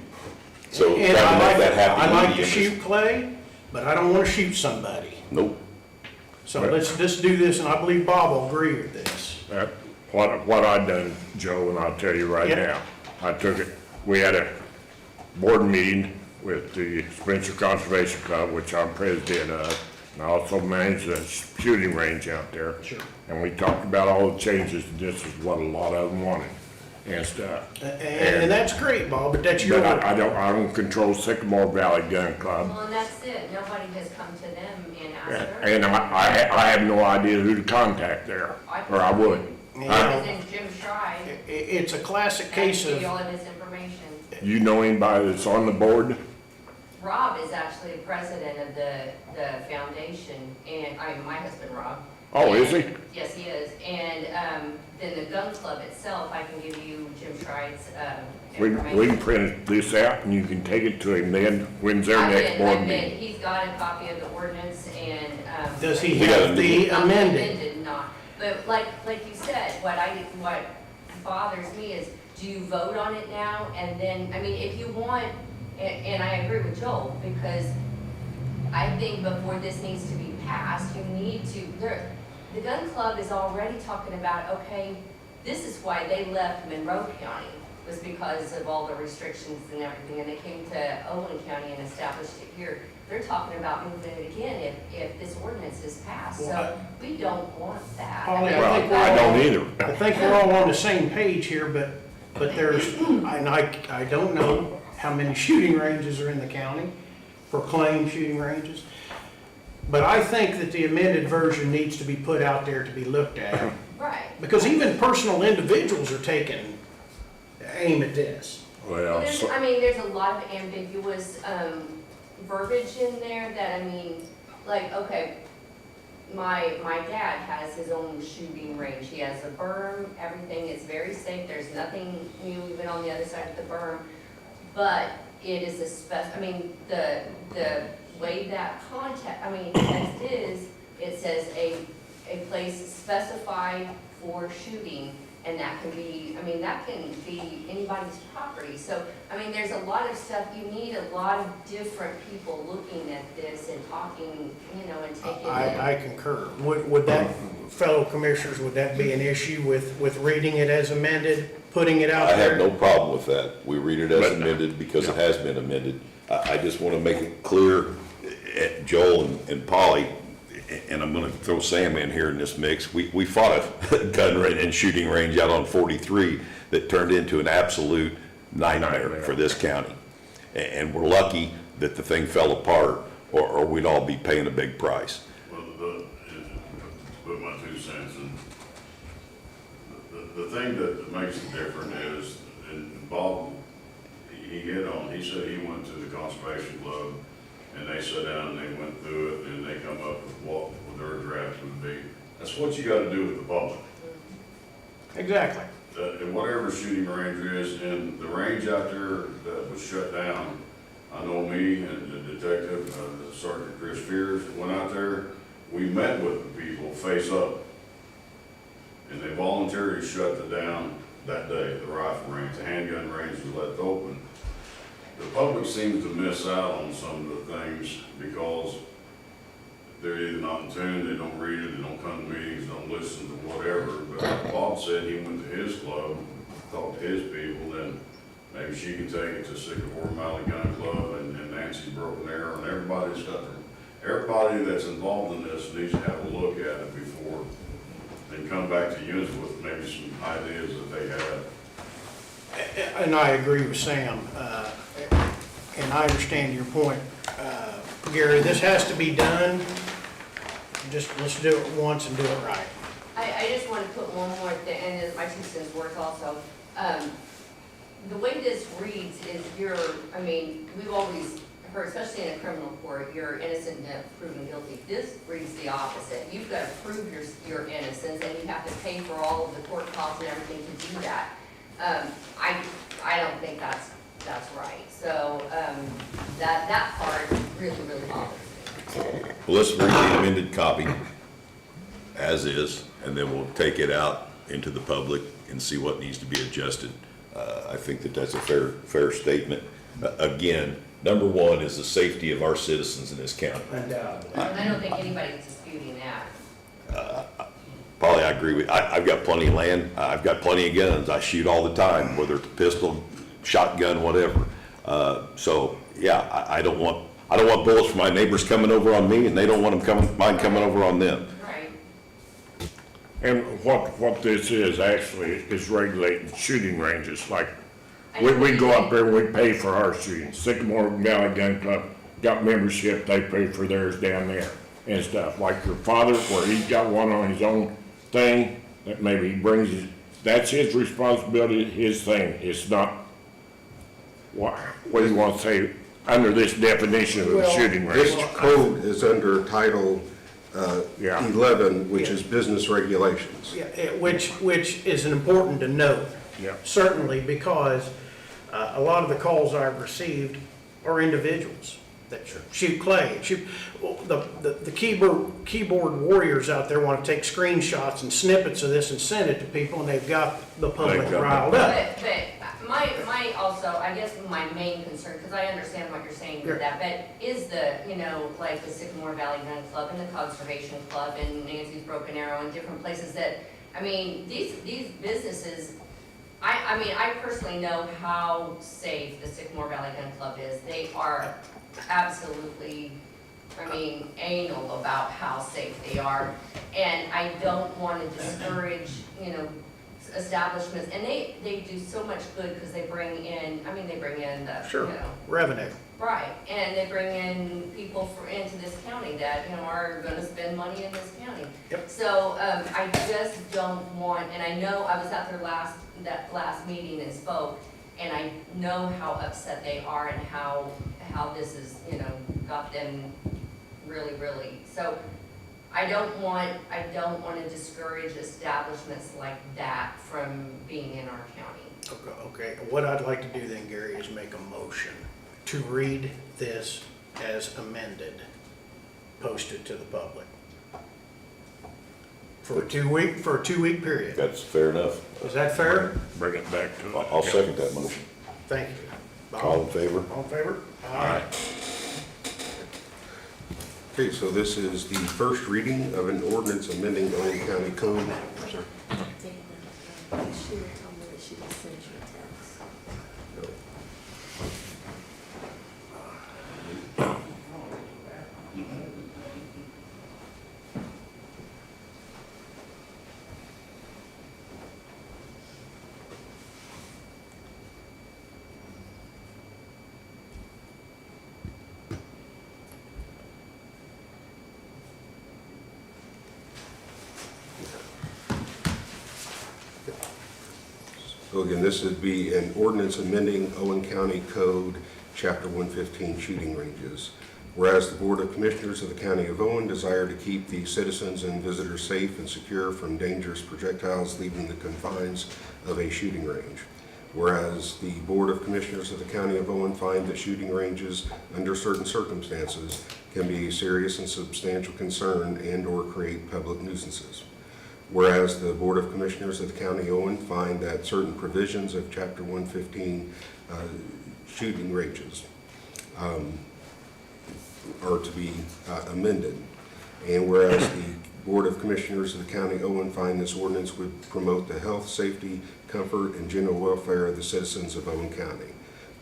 So trying to And make that happy I like to medium is- shoot Clay, but I don't want to shoot somebody. Nope. So let's just do this, and I believe Bob will agree with this. What I done, Joe, and I'll tell you right Yep. now, I took it, we had a board meeting with the Spencer Conservation Club, which I'm president of, and I also manage the shooting range out there. Sure. And we talked about all the changes, and this is what a lot of them wanted. and stuff. And that's great, Bob, but that's your. But I don't control Sycamore Valley Gun Club. Well, and that's it, nobody has come to them and asked them. And I have no idea who to contact there, or I would. His name's Jim Schride. It's a classic case I can give of, you all of his information. You know anybody that's on the board? Rob is actually the president of the foundation, and, my husband, Rob. Oh, is he? Yes, he is, and, then the gun club itself, I can give you Jim Schride's, We information. can print this out and you can take it to him then, when's their next board meeting? He's got a copy of the ordinance and, does he We gotta have do the not amended? not, but like you said, what bothers me is, do you vote on it now? And then, I mean, if you want, and I agree with Joel, because I think before this needs to be passed, you need to, the gun club is already talking about, okay, this is why they left Monroe County, was because of all the restrictions and everything, and they came to Owen County and established it here. They're talking about moving it again if this ordinance is passed, so we don't want that. Polly, Well, I don't either. I think we're all on the same page here, but there's, and I don't know how many shooting ranges are in the county, proclaimed shooting ranges. But I think that the amended version needs to be put out there to be looked at. Right. Because even personal individuals are taking aim at this. Well, There's, I mean, there's a lot of ambiguous, verbiage in there that, I mean, like, okay, my dad has his own shooting range. He has a berm, everything is very safe, there's nothing new even on the other side of the berm. But it is I mean, the way that text is, it says a place specified for shooting, and that can be, I mean, that can be anybody's property. So, I mean, there's a lot of stuff, you need a lot of different people looking at this and talking, and taking it. I concur. Would that, fellow commissioners, would that be an issue with reading it as amended, putting it out I there? have no problem with that. We read it as amended because it has been amended. I just want to make it clear, Joel and Polly, and I'm going to throw Sam in here in this mix. We fought a gun range and shooting range out on 43 that turned into an absolute nightmare for this county. And we're lucky that the thing fell apart, or we'd all be paying a big price. Well, put my 2 cents in. The thing that makes it different is, and Bob, he said he went to the Conservation Club, and they sat down and they went through it, and they come up with what their draft would be. That's what you gotta do with the public. Exactly. And whatever shooting range is, and the range out there that was shut down, I know me and the detective, Sergeant Chris Fears, went out there, we met with the people face up. And they voluntarily shut it down that day, the rifle range, the handgun range was left open. The public seems to miss out on some of the things because they're either not in tune, they don't read it, they don't come to meetings, don't listen to whatever. But Bob said he went to his club, talked to his people, then maybe she can take it to Sycamore Valley Gun Club and Nancy Broken Arrow, and everybody that's involved in this needs to have a look at it before and come back to you with maybe some ideas that they have. And I agree with Sam, and I understand your point. Gary, this has to be done, just let's do it once and do it right. I just want to put one more thing, and my 2 cents worth also. The way this reads is we've always heard, especially in a criminal court, you're innocent until proven guilty. This reads the opposite. You've got to prove your innocence, and you have to pay for all of the court costs and everything to do that. I don't think that's right. So that part really bothers me. Well, let's read the amended copy as is, and then we'll take it out into the public and see what needs to be adjusted. I think that's a fair statement. Again, number one is the safety of our citizens in this county. And I don't think anybody's disputing that. Polly, I agree with, I've got plenty of land, I've got plenty of guns, I shoot all the time, whether it's a pistol, shotgun, whatever. So, yeah, I don't want bullets from my neighbors coming over on me, and they don't want mine coming over on them. Right. And what this is actually is regulating shooting ranges, like, we go up there, we pay for our shooting. Sycamore Valley Gun Club got membership, they pay for theirs down there and stuff. Like your father, where he's got one on his own thing, that maybe he brings his, that's his responsibility, his thing. It's not, what do you want to say, under this definition of a shooting This range? code is under Title Yeah. 11, which is business regulations. Yeah, which is important to note. Yeah. Certainly, because a lot of the calls I've received are individuals that shoot clay. The keyboard warriors out there want to take screenshots and snippets of this and send it to people, and they've got the public They've got riled up. But my also, I guess my main concern, because I understand what you're saying with that, but is the, like the Sycamore Valley Gun Club and the Conservation Club and Nancy's Broken Arrow and different places that, these businesses, I personally know how safe the Sycamore Valley Gun Club is. They are absolutely, anal about how safe they are. And I don't want to discourage, establishments, and they do so much good because they bring in, the, Sure, revenue. Right, and they bring in people into this county that, are gonna spend money in this county. Yep. So, I just don't want, and I know I was at their that last meeting and spoke, and I know how upset they are and how this is, got them really, really, so I don't want to discourage establishments like that from being in our county. Okay, what I'd like to do then, Gary, is make a motion to read this as amended, posted to the public. For a 2-week period. That's fair enough. Is that fair? Bring it back to. I'll second that motion. Thank you. All in favor? All in favor? Aye. Okay, so this is the first reading of an ordinance amending Owen County Code. Sir? She told me that she just sent you a text. So again, this would be an ordinance amending Owen County Code, Chapter 115, shooting ranges. Whereas the Board of Commissioners of the County of Owen desire to keep the citizens and visitors safe and secure from dangerous projectiles leaving the confines of a shooting range. Whereas the Board of Commissioners of the County of Owen find that shooting ranges, under certain circumstances, can be a serious and substantial concern and/or create public nuisances. Whereas the Board of Commissioners of the County of Owen find that certain provisions of Chapter 115 shooting ranges are to be amended. And whereas the Board of Commissioners of the County of Owen find this ordinance would promote the health, safety, comfort, and general welfare of the citizens of Owen County.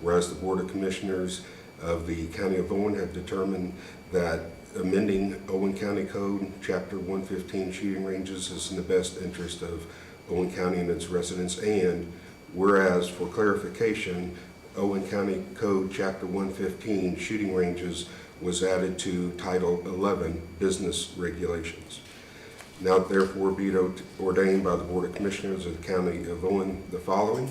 Whereas the Board of Commissioners of the County of Owen have determined that amending Owen County Code, Chapter 115 shooting ranges is in the best interest of Owen County and its residents. And whereas, for clarification, Owen County Code, Chapter 115 shooting ranges was added to Title 11 business regulations. Now therefore be it ordained by the Board of Commissioners of the County of Owen the following.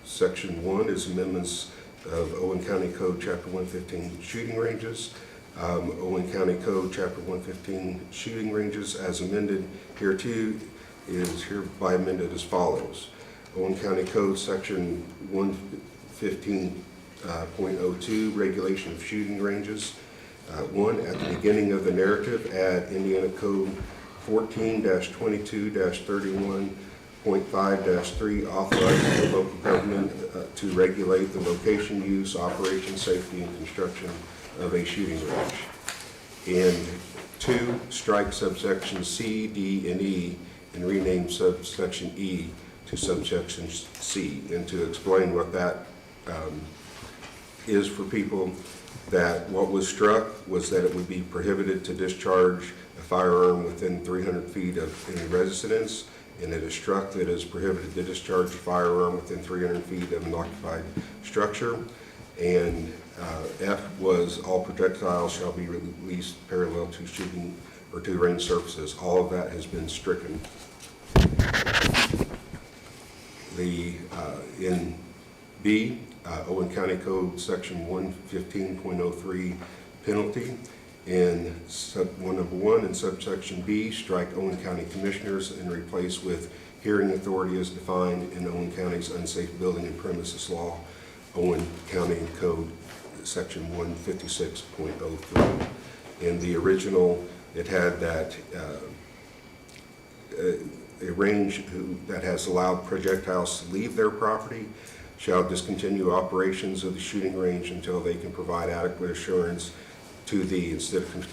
Section 1 is amendments of Owen County Code Chapter 115 shooting ranges. Owen County Code Chapter 115 shooting ranges as amended hereto is hereby amended as follows. Owen County Code Section 115.02 regulation of shooting ranges. 1, at the beginning of the narrative, add Indiana Code 14-22-31.5-3, authorizing the local government to regulate the location, use, operation, safety, and construction of a shooting range. And 2, strike subsection C, D, and E, and rename subsection E to subsection C. And to explain what that is for people that what was struck was that it would be prohibited to discharge a firearm within 300 feet of any residence, and it is struck that it is prohibited to discharge a firearm within 300 feet of an occupied structure. And F was all projectiles shall be released parallel to shooting or to range surfaces. All of that has been stricken. In B, Owen County Code Section 115.03 penalty. In number 1 in subsection B, strike Owen County Commissioners and replace with hearing authority as defined in Owen County's unsafe building and premises law, Owen County Code Section 156.03. In the original, it had that a range that has allowed projectiles to leave their property shall discontinue operations of the shooting range until they can provide adequate assurance to the, instead of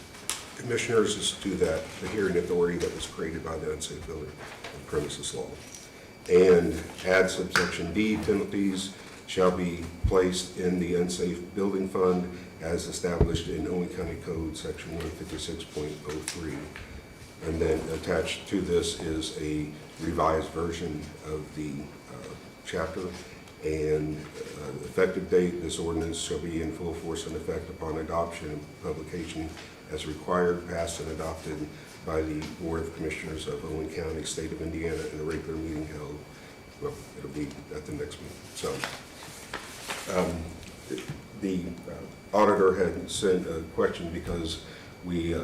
commissioners, is to that, the hearing authority that was created by the unsafe building and premises law. And add subsection D, penalties shall be placed in the unsafe building fund as established in Owen County Code Section 156.03. And then attached to this is a revised version of the chapter. And effective date, this ordinance shall be in full force and effect upon adoption and publication as required, passed and adopted by the Board of Commissioners of Owen County, State of Indiana, in a regular meeting held, well, it'll be at the next meeting. So the auditor had sent a question because we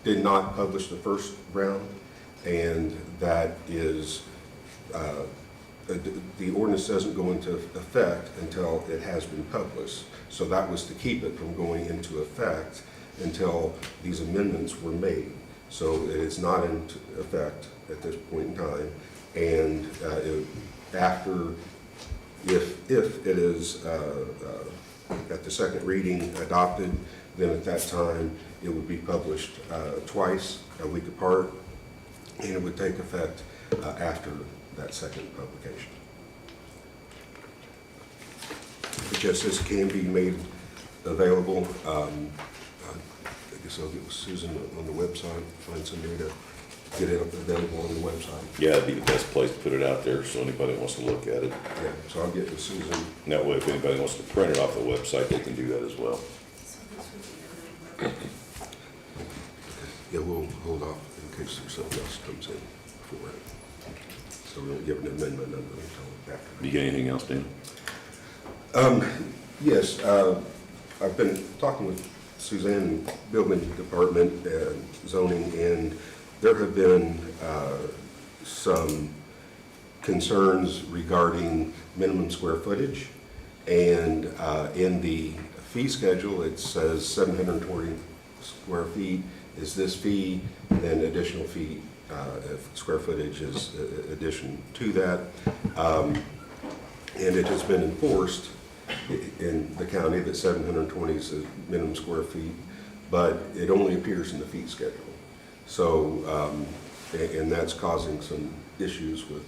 did not publish the first round, and that is the ordinance doesn't go into effect until it has been published. So that was to keep it from going into effect until these amendments were made. So it is not in effect at this point in time. And if it is at the second reading adopted, then at that time it would be published twice, a week apart, and it would take effect after that second publication. But just as can be made available, I guess I'll get with Susan on the website, find somebody to get it available on the website. Yeah, it'd be the best place to put it out there so anybody wants to look at it. Yeah, so I'll get with Susan. And that way, if anybody wants to print it off the website, they can do that as well. Yeah, we'll hold off in case there's something else comes in before it. So we won't give an amendment number until after. You got anything else, Dan? Yes, I've been talking with Suzanne, Building Department, zoning, and there have been some concerns regarding minimum square footage. And in the fee schedule, it says 720 square feet is this fee, and then additional fee if square footage is addition to that. And it has been enforced in the county that 720 is the minimum square feet, but it only appears in the fee schedule. So, and that's causing some issues with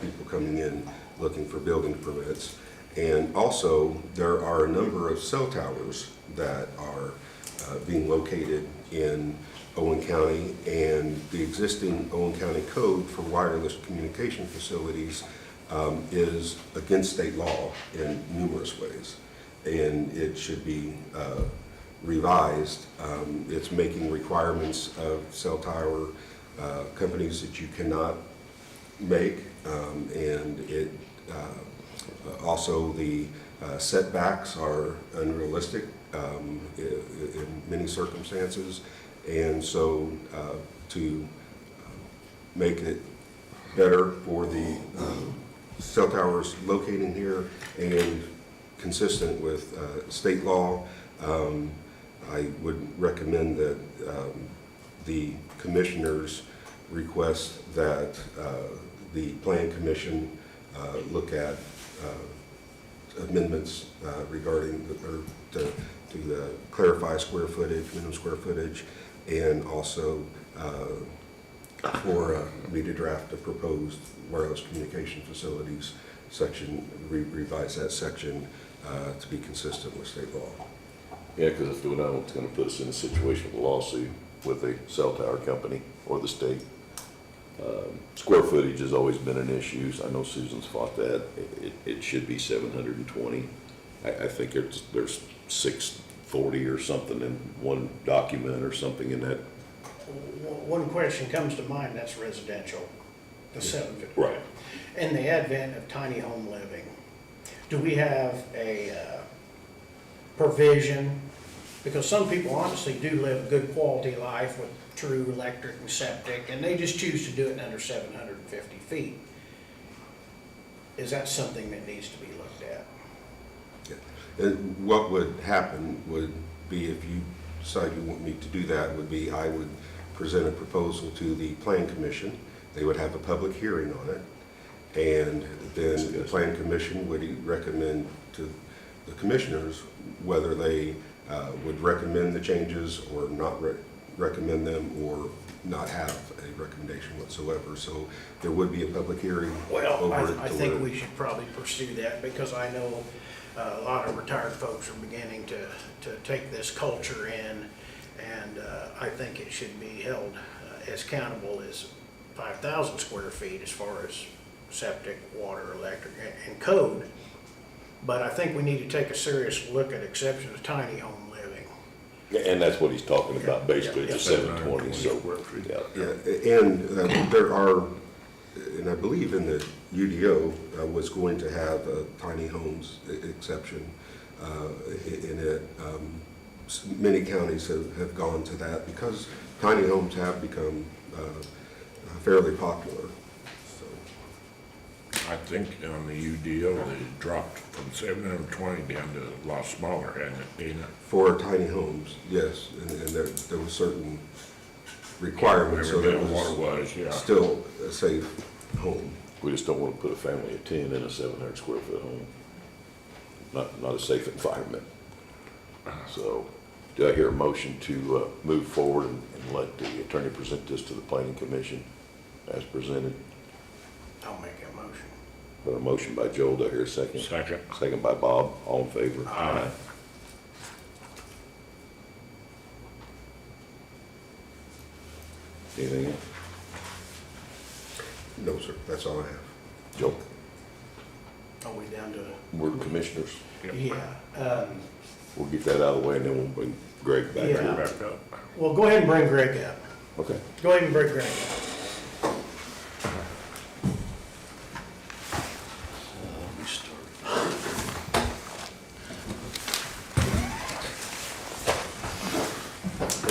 people coming in looking for building permits. And also, there are a number of cell towers that are being located in Owen County, and the existing Owen County code for wireless communication facilities is against state law in numerous ways, and it should be revised. It's making requirements of cell tower companies that you cannot make, and it also the setbacks are unrealistic in many circumstances. And so to make it better for the cell towers locating here and consistent with state law, I would recommend that the commissioners request that the Plan Commission look at amendments regarding to clarify square footage, minimum square footage, and also for me to draft a proposed wireless communication facilities section, revise that section to be consistent with state law. Yeah, because if we don't, it's gonna put us in a situation with a lawsuit with a cell tower company or the state. Square footage has always been an issue. I know Susan's fought that. It should be 720. I think there's 640 or something in one document or something in that. One question comes to mind, that's residential, the 750. Right. In the advent of tiny home living, do we have a provision? Because some people honestly do live a good quality life with true electric and septic, and they just choose to do it under 750 feet. Is that something that needs to be looked at? And what would happen would be, if you decide you want me to do that, would be I would present a proposal to the Plan Commission. They would have a public hearing on it. And then the Plan Commission would recommend to the commissioners whether they would recommend the changes or not recommend them, or not have a recommendation whatsoever. So there would be a public hearing Well, over it. I think we should probably pursue that, because I know a lot of retired folks are beginning to take this culture in, and I think it should be held as accountable as 5,000 square feet as far as septic, water, electric, and code. But I think we need to take a serious look at exceptions of tiny home living. And that's what he's talking about, basically, the 720, so, Yeah, and there are, and I believe in the UDO was going to have a tiny homes exception in it. Many counties have gone to that because tiny homes have become fairly popular. So. I think on the UDO, they dropped from 720 down to a lot smaller, hadn't it, Dana? For tiny homes, yes, and there were certain requirements, so that was yeah. still a safe home. we just don't want to put a family of 10 in a 700 square foot home. Not a safe environment. So, do I hear a motion to move forward and let the attorney present this to the planning commission as presented? I'll make that motion. Got a motion by Joel, do I hear a second? Second. Second by Bob, all in favor? Aye. Anything else? No, sir, that's all I have. Joel? Are we down to, We're commissioners. yeah, We'll get that out of the way and then we'll bring Greg back Yeah. here. Back up. well, go ahead and bring Greg up. Okay. Go ahead and bring Greg up. We start.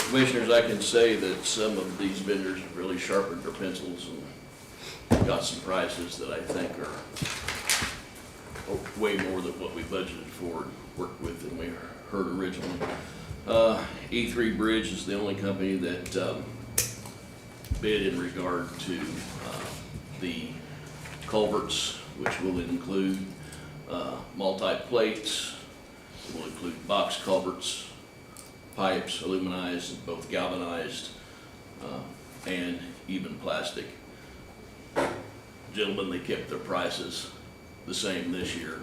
Commissioners, I can say that some of these vendors have really sharpened their pencils and got some prices that I think are way more than what we budgeted for and worked with than we heard originally. E3 Bridge is the only company that bid in regard to the culverts, which will include multi-plates, it will include box culverts, pipes, aluminized, both galvanized, and even plastic. Gentlemen, they kept their prices the same this year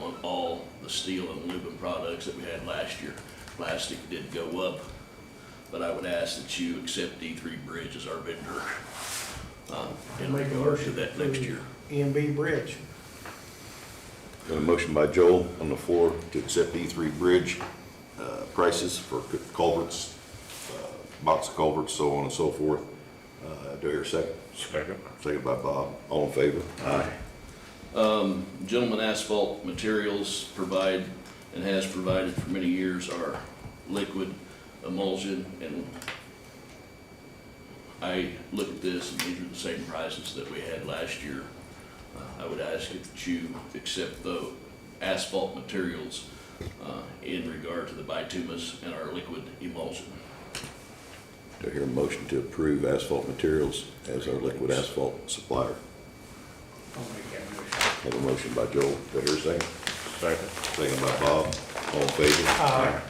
on all the steel and aluminum products that we had last year. Plastic did go up, but I would ask that you accept E3 Bridge as our vendor in Make a regard to motion that next year. EMB Bridge. Got a motion by Joel on the floor to accept E3 Bridge prices for culverts, box culverts, so on and so forth. Do I hear a second? Second. Second by Bob. All in favor? Aye. Gentleman Asphalt Materials provide and has provided for many years our liquid emulsion, and I look at this and these are the same prices that we had last year. I would ask that you accept the Asphalt Materials in regard to the bituminous and our liquid emulsion. Do I hear a motion to approve Asphalt Materials as our liquid asphalt supplier? I'll make that motion. Have a motion by Joel. Do I hear a second? Second. Second by Bob. All in favor? Aye.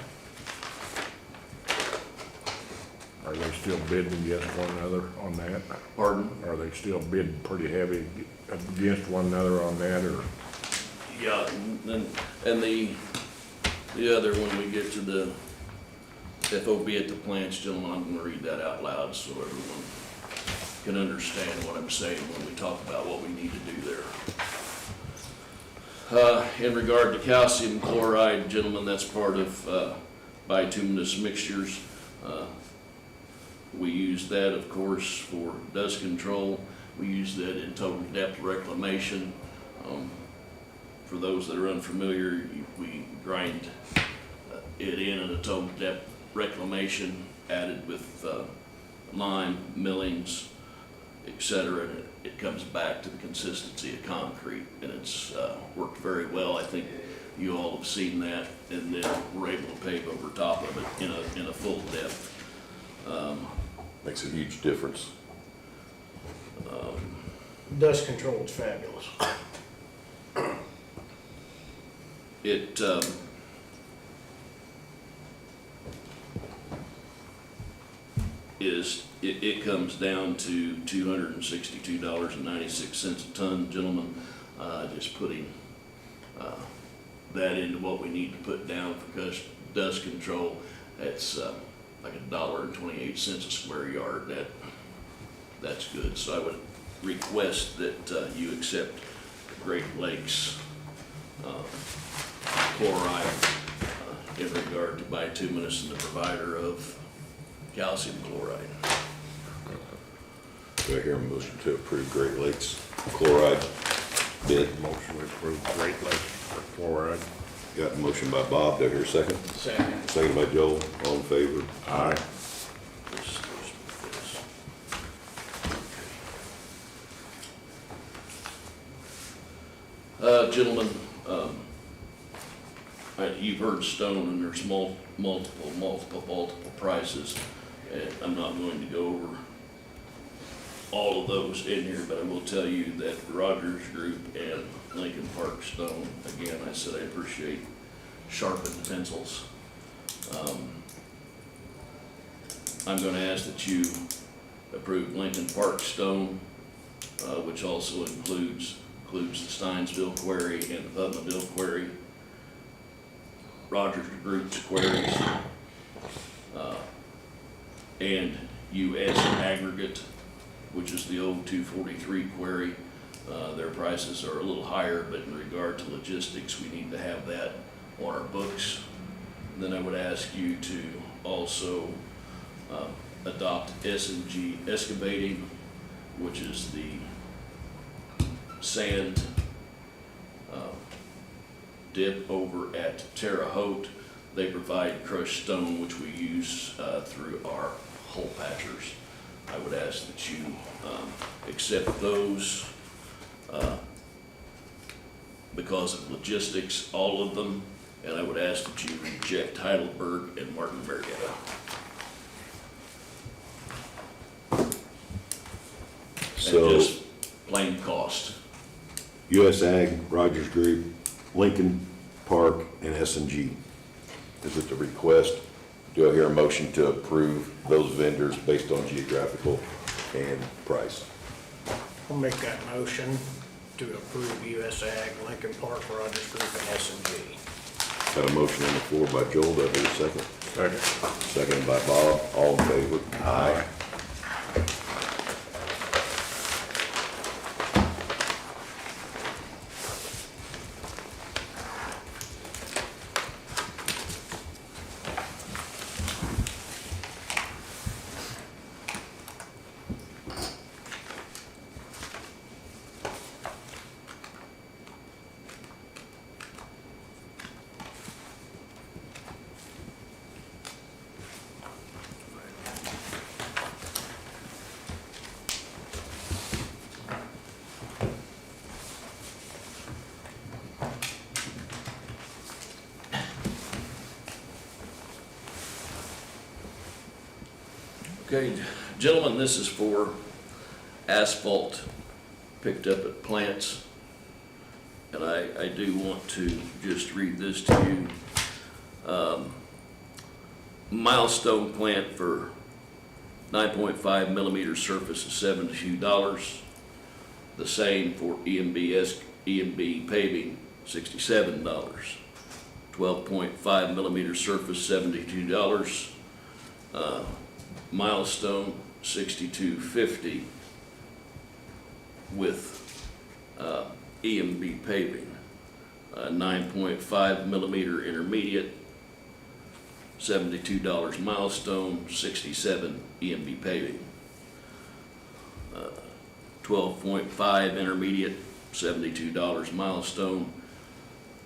Are they still bidding against one another on that? Pardon? Are they still bidding pretty heavy against one another on that, or? Yeah, and the other, when we get to the FOB at the plants, gentlemen, I'm gonna read that out loud so everyone can understand what I'm saying when we talk about what we need to do there. In regard to calcium chloride, gentlemen, that's part of bituminous mixtures. We use that, of course, for dust control. We use that in total depth reclamation. For those that are unfamiliar, we grind it in a total depth reclamation, added with lime, millings, etc. And it comes back to the consistency of concrete, and it's worked very well. I think you all have seen that, and then we're able to pave over top of it in a full depth. Makes a huge difference. Dust control is fabulous. It comes down to $262.96 a ton, gentlemen. Just putting that into what we need to put down for dust control. That's like $1.28 a square yard. That's good. So I would request that you accept Great Lakes chloride in regard to bituminous and the provider of calcium chloride. Do I hear a motion to approve Great Lakes chloride bid? Motion to approve Great Lakes for chloride. Got a motion by Bob, do I hear a second? Second. Second by Joel, all in favor? Aye. Gentlemen, you've heard stone, and there's multiple prices, and I'm not going to go over all of those in here, but I will tell you that Rogers Group and Lincoln Park Stone, again, I said I appreciate sharpened pencils. I'm gonna ask that you approve Lincoln Park Stone, which also includes the Steinsville Quarry and the Putnamville Quarry, Rogers Group's quarries, and US Aggregate, which is the old 243 quarry. Their prices are a little higher, but in regard to logistics, we need to have that on our books. And then I would ask you to also adopt S&G Excavating, which is the sand dip over at Terre Haute. They provide crushed stone, which we use through our hole patchers. I would ask that you accept those because of logistics, all of them, and I would ask that you reject Heidelberg and Martin Marietta. So, And just plain cost. US Ag, Rogers Group, Lincoln Park, and S&G. Is it the request? Do I hear a motion to approve those vendors based on geographical and price? I'll make that motion to approve US Ag, Lincoln Park, Rogers Group, and S&G. Got a motion on the floor by Joel, do I hear a second? Second. Second by Bob, all in favor? Aye. Okay, gentlemen, this is for asphalt picked up at plants. And I do want to just read this to you. Milestone plant for 9.5 millimeter surface is $72. The same for EMB paving $67. 12.5 millimeter surface, $72. Milestone, $62.50 with EMB paving. 9.5 millimeter intermediate, $72 Milestone, $67 EMB paving. 12.5 intermediate, $72 Milestone,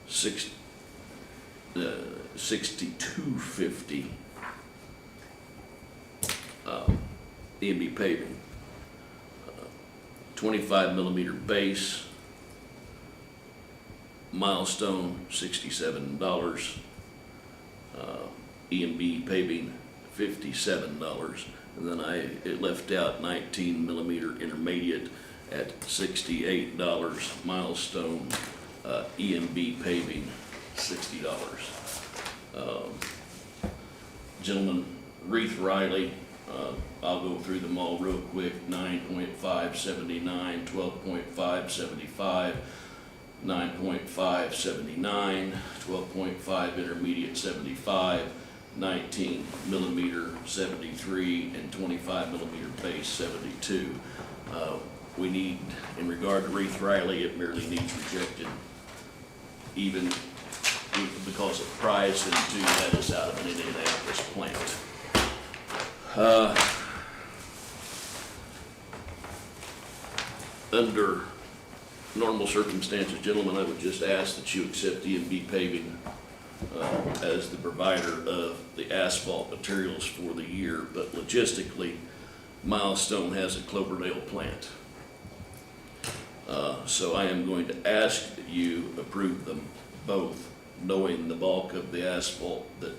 $62.50 EMB paving. 25 millimeter base, Milestone, $67. EMB paving, $57. And then it left out 19 millimeter intermediate at $68. Milestone, EMB paving, $60. Gentlemen, Reith Riley, I'll go through them all real quick. 9.579, 12.575, 9.579, 12.5 intermediate, 75, 19 millimeter, 73, and 25 millimeter base, 72. We need, in regard to Reith Riley, it merely needs rejected, even because of price, and two, that is out of an Indianapolis plant. Under normal circumstances, gentlemen, I would just ask that you accept EMB Paving as the provider of the asphalt materials for the year, but logistically, Milestone has a Cloverdale plant. So I am going to ask that you approve them both, knowing the bulk of the asphalt that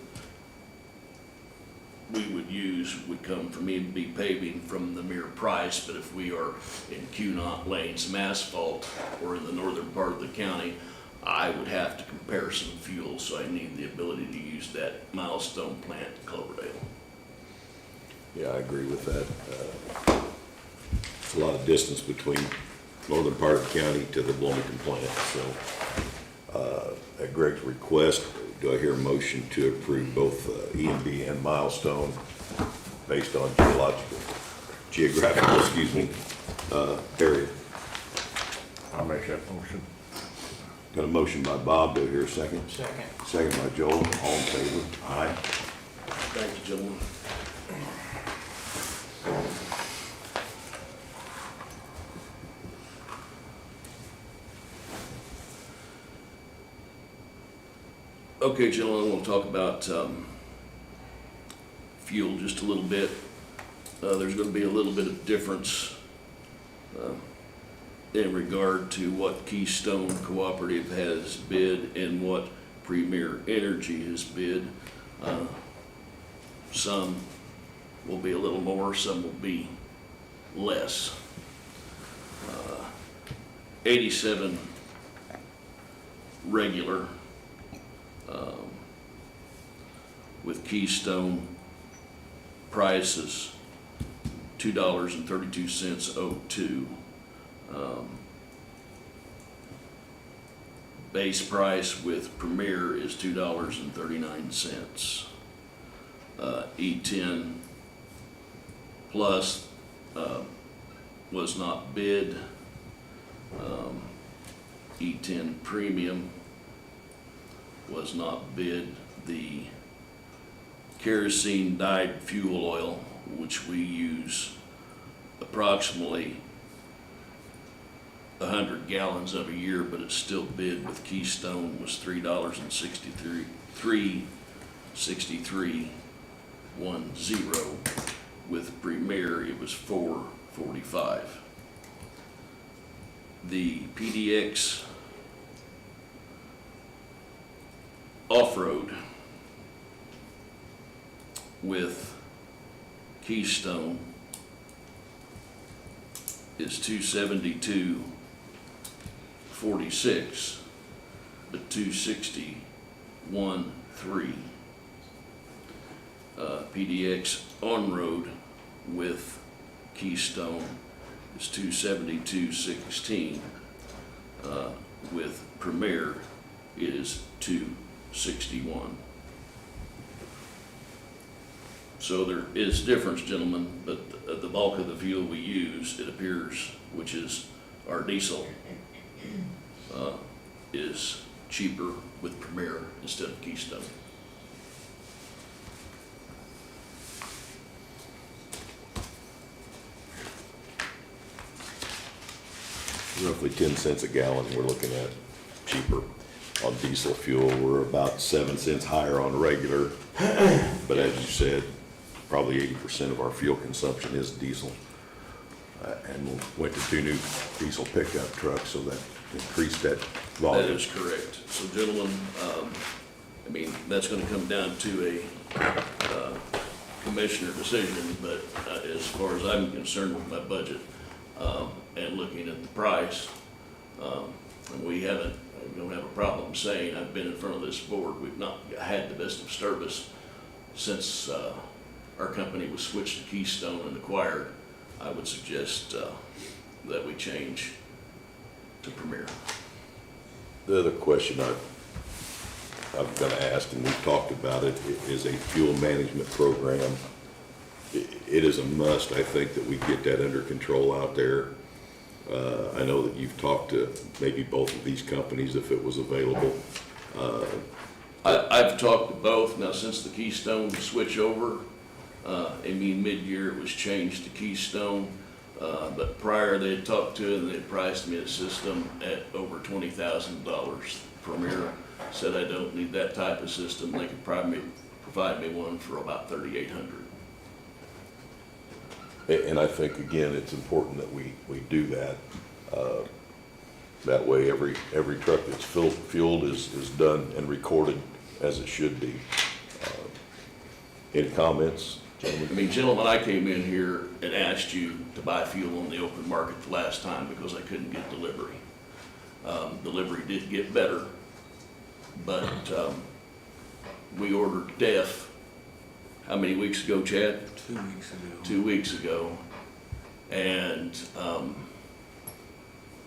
we would use would come from EMB Paving from the mere price, but if we are in QNOT laying some asphalt or in the northern part of the county, I would have to compare some fuel, so I need the ability to use that Milestone plant at Cloverdale. Yeah, I agree with that. It's a lot of distance between northern part of the county to the Bloomington plant, so at Greg's request, do I hear a motion to approve both EMB and Milestone based on geographical, area? I'll make that motion. Got a motion by Bob, do I hear a second? Second. Second by Joel, all in favor? Aye. Thank you, gentlemen. Okay, gentlemen, we'll talk about fuel just a little bit. There's going to be a little bit of difference in regard to what Keystone Cooperative has bid and what Premier Energy has bid. Some will be a little more, some will be less. 87 regular with Keystone prices $2.32 02. Base price with Premier is $2.39. E10 Plus was not bid. E10 Premium was not bid. The kerosene dyed fuel oil, which we use approximately 100 gallons of a year, but it's still bid with Keystone, was $3.63 With Premier, it was $4.45. The PDX off-road with Keystone is $272.46, but $261.3. PDX on-road with Keystone is $272.16. With Premier is $2.61. So there is difference, gentlemen, but the bulk of the fuel we use, it appears, which is our diesel, is cheaper with Premier instead of Keystone. Roughly 10 cents a gallon we're looking at cheaper on diesel fuel. We're about 7 cents higher on regular. But as you said, probably 80% of our fuel consumption is diesel. And we went to 2 new diesel pickup trucks, so that increased that volume. That is correct. So gentlemen, I mean, that's gonna come down to a commissioner decision, but as far as I'm concerned with my budget, and looking at the price, and we don't have a problem saying, I've been in front of this board, we've not had the best of service since our company was switched to Keystone and acquired. I would suggest that we change to Premier. The other question I'm going to ask, and we've talked about it, is a fuel management program. It is a must, I think, that we get that under control out there. I know that you've talked to maybe both of these companies if it was available. I've talked to both. Now, since the Keystone switch over, mid-year it was changed to Keystone, but prior they had talked to it and they had priced me a system at over $20,000. Premier said I don't need that type of system. They could probably provide me one for about $3,800. And I think, again, it's important that we do that. That way, every truck that's fueled is done and recorded as it should be. Any comments, gentlemen? I mean, gentlemen, I came in here and asked you to buy fuel on the open market the last time because I couldn't get delivery. Delivery did get better, but we ordered DEF, how many weeks ago, Chad? 2 weeks ago. 2 weeks ago, and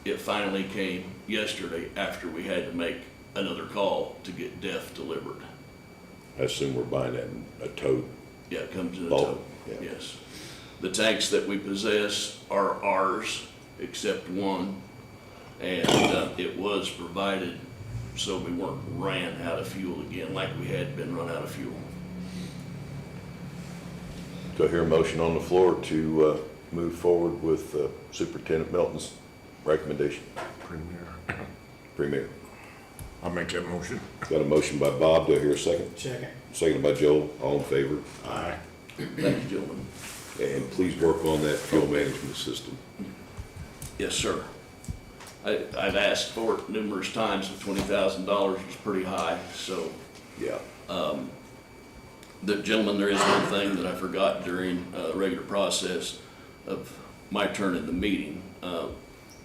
it finally came yesterday after we had to make another call to get DEF delivered. I assume we're buying that in a tote. Yeah, it comes in a Bulk, tote, yeah. yes. The tanks that we possess are ours, except one, and it was provided so we weren't ran out of fuel again like we had been run out of fuel. Do I hear a motion on the floor to move forward with Superintendent Melton's recommendation? Premier. I'll make that motion. Got a motion by Bob. Do I hear a second? Second. Seconded by Joel. All in favor? Aye. Thank you, gentlemen. And please work on that fuel management system. Yes, sir. I've asked for it numerous times, but $20,000 is pretty high, so. Yeah. Gentlemen, there is one thing that I forgot during the regular process of my turn in the meeting,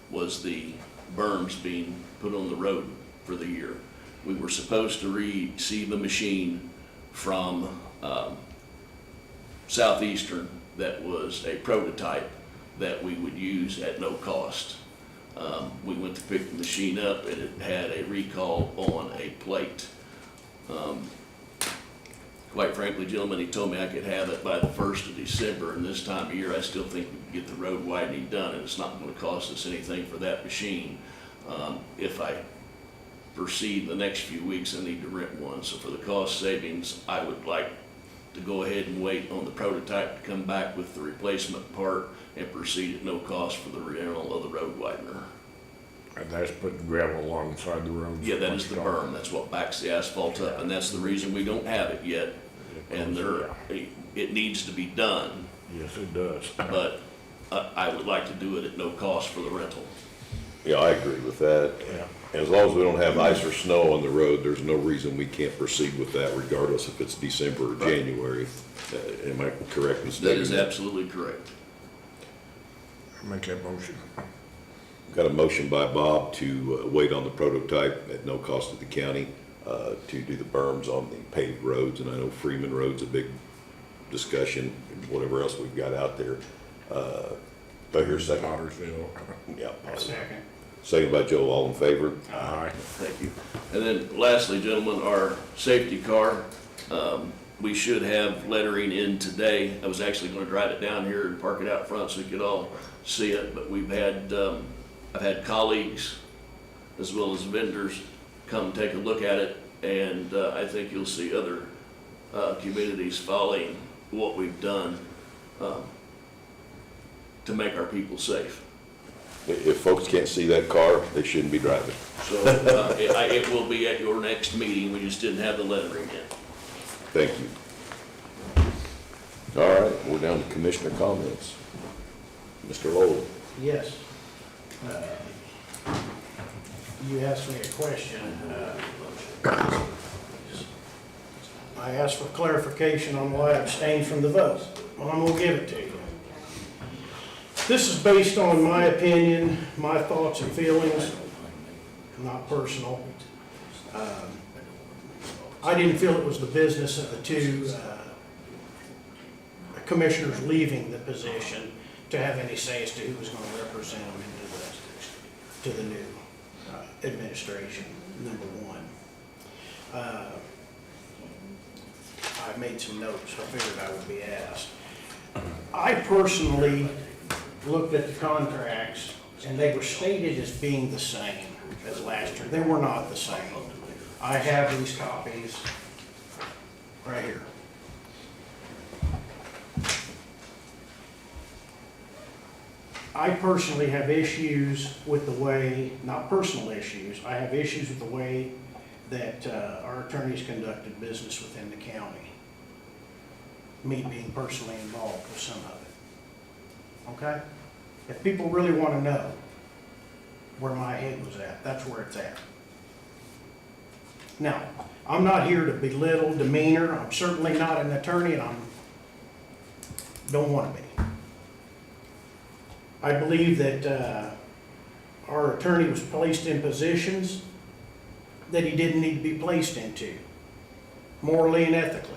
was the berms being put on the road for the year. We were supposed to receive a machine from Southeastern that was a prototype that we would use at no cost. We went to pick the machine up and it had a recall on a plate. Quite frankly, gentlemen, he told me I could have it by the 1st of December, and this time of year, I still think we can get the road widening done, and it's not going to cost us anything for that machine. If I proceed the next few weeks, I need to rent one. So for the cost savings, I would like to go ahead and wait on the prototype to come back with the replacement part and proceed at no cost for the rental of the road widener. And that's putting gravel alongside the road. Yeah, that is the berm. That's what backs the asphalt up, and that's the reason we don't have it yet. And it needs to be done, Yes, it does. but I would like to do it at no cost for the rental. Yeah, I agree with that. Yeah. As long as we don't have ice or snow on the road, there's no reason we can't proceed with that regardless if it's December or January. Am I correct in stating That is that? absolutely correct. I'll make that motion. Got a motion by Bob to wait on the prototype at no cost to the county to do the berms on the paved roads, and I know Freeman Road's a big discussion, and whatever else we've got out there. Do I hear a second? Pottersville. Yeah. Second. Second by Joe, all in favor? Aye. Thank you. And then lastly, gentlemen, our safety car, we should have lettering in today. I was actually gonna drive it down here and park it out front so you could all see it, but we've had, I've had colleagues as well as vendors come take a look at it, and I think you'll see other communities following what we've done to make our people safe. If folks can't see that car, they shouldn't be driving. So it will be at your next meeting. We just didn't have the lettering in. Thank you. All right, we're down to commissioner comments. Mr. Lowell. Yes. You asked me a question. I asked for clarification on why I abstained from the vote. Well, I'm gonna give it to you. This is based on my opinion, my thoughts and feelings, not personal. I didn't feel it was the business of the two commissioners leaving the position to have any say as to who was going to represent them to the new administration, number one. I made some notes, I figured I would be asked. I personally looked at the contracts, and they were stated as being the same as last year. They were not the same. I have these copies right here. I personally have issues with the way, not personal issues, I have issues with the way that our attorneys conducted business within the county. Me being personally involved with some of it. Okay? If people really want to know where my head was at, that's where it's at. Now, I'm not here to belittle demeanor. I'm certainly not an attorney, and I don't want to be. I believe that our attorney was placed in positions that he didn't need to be placed into, morally and ethically.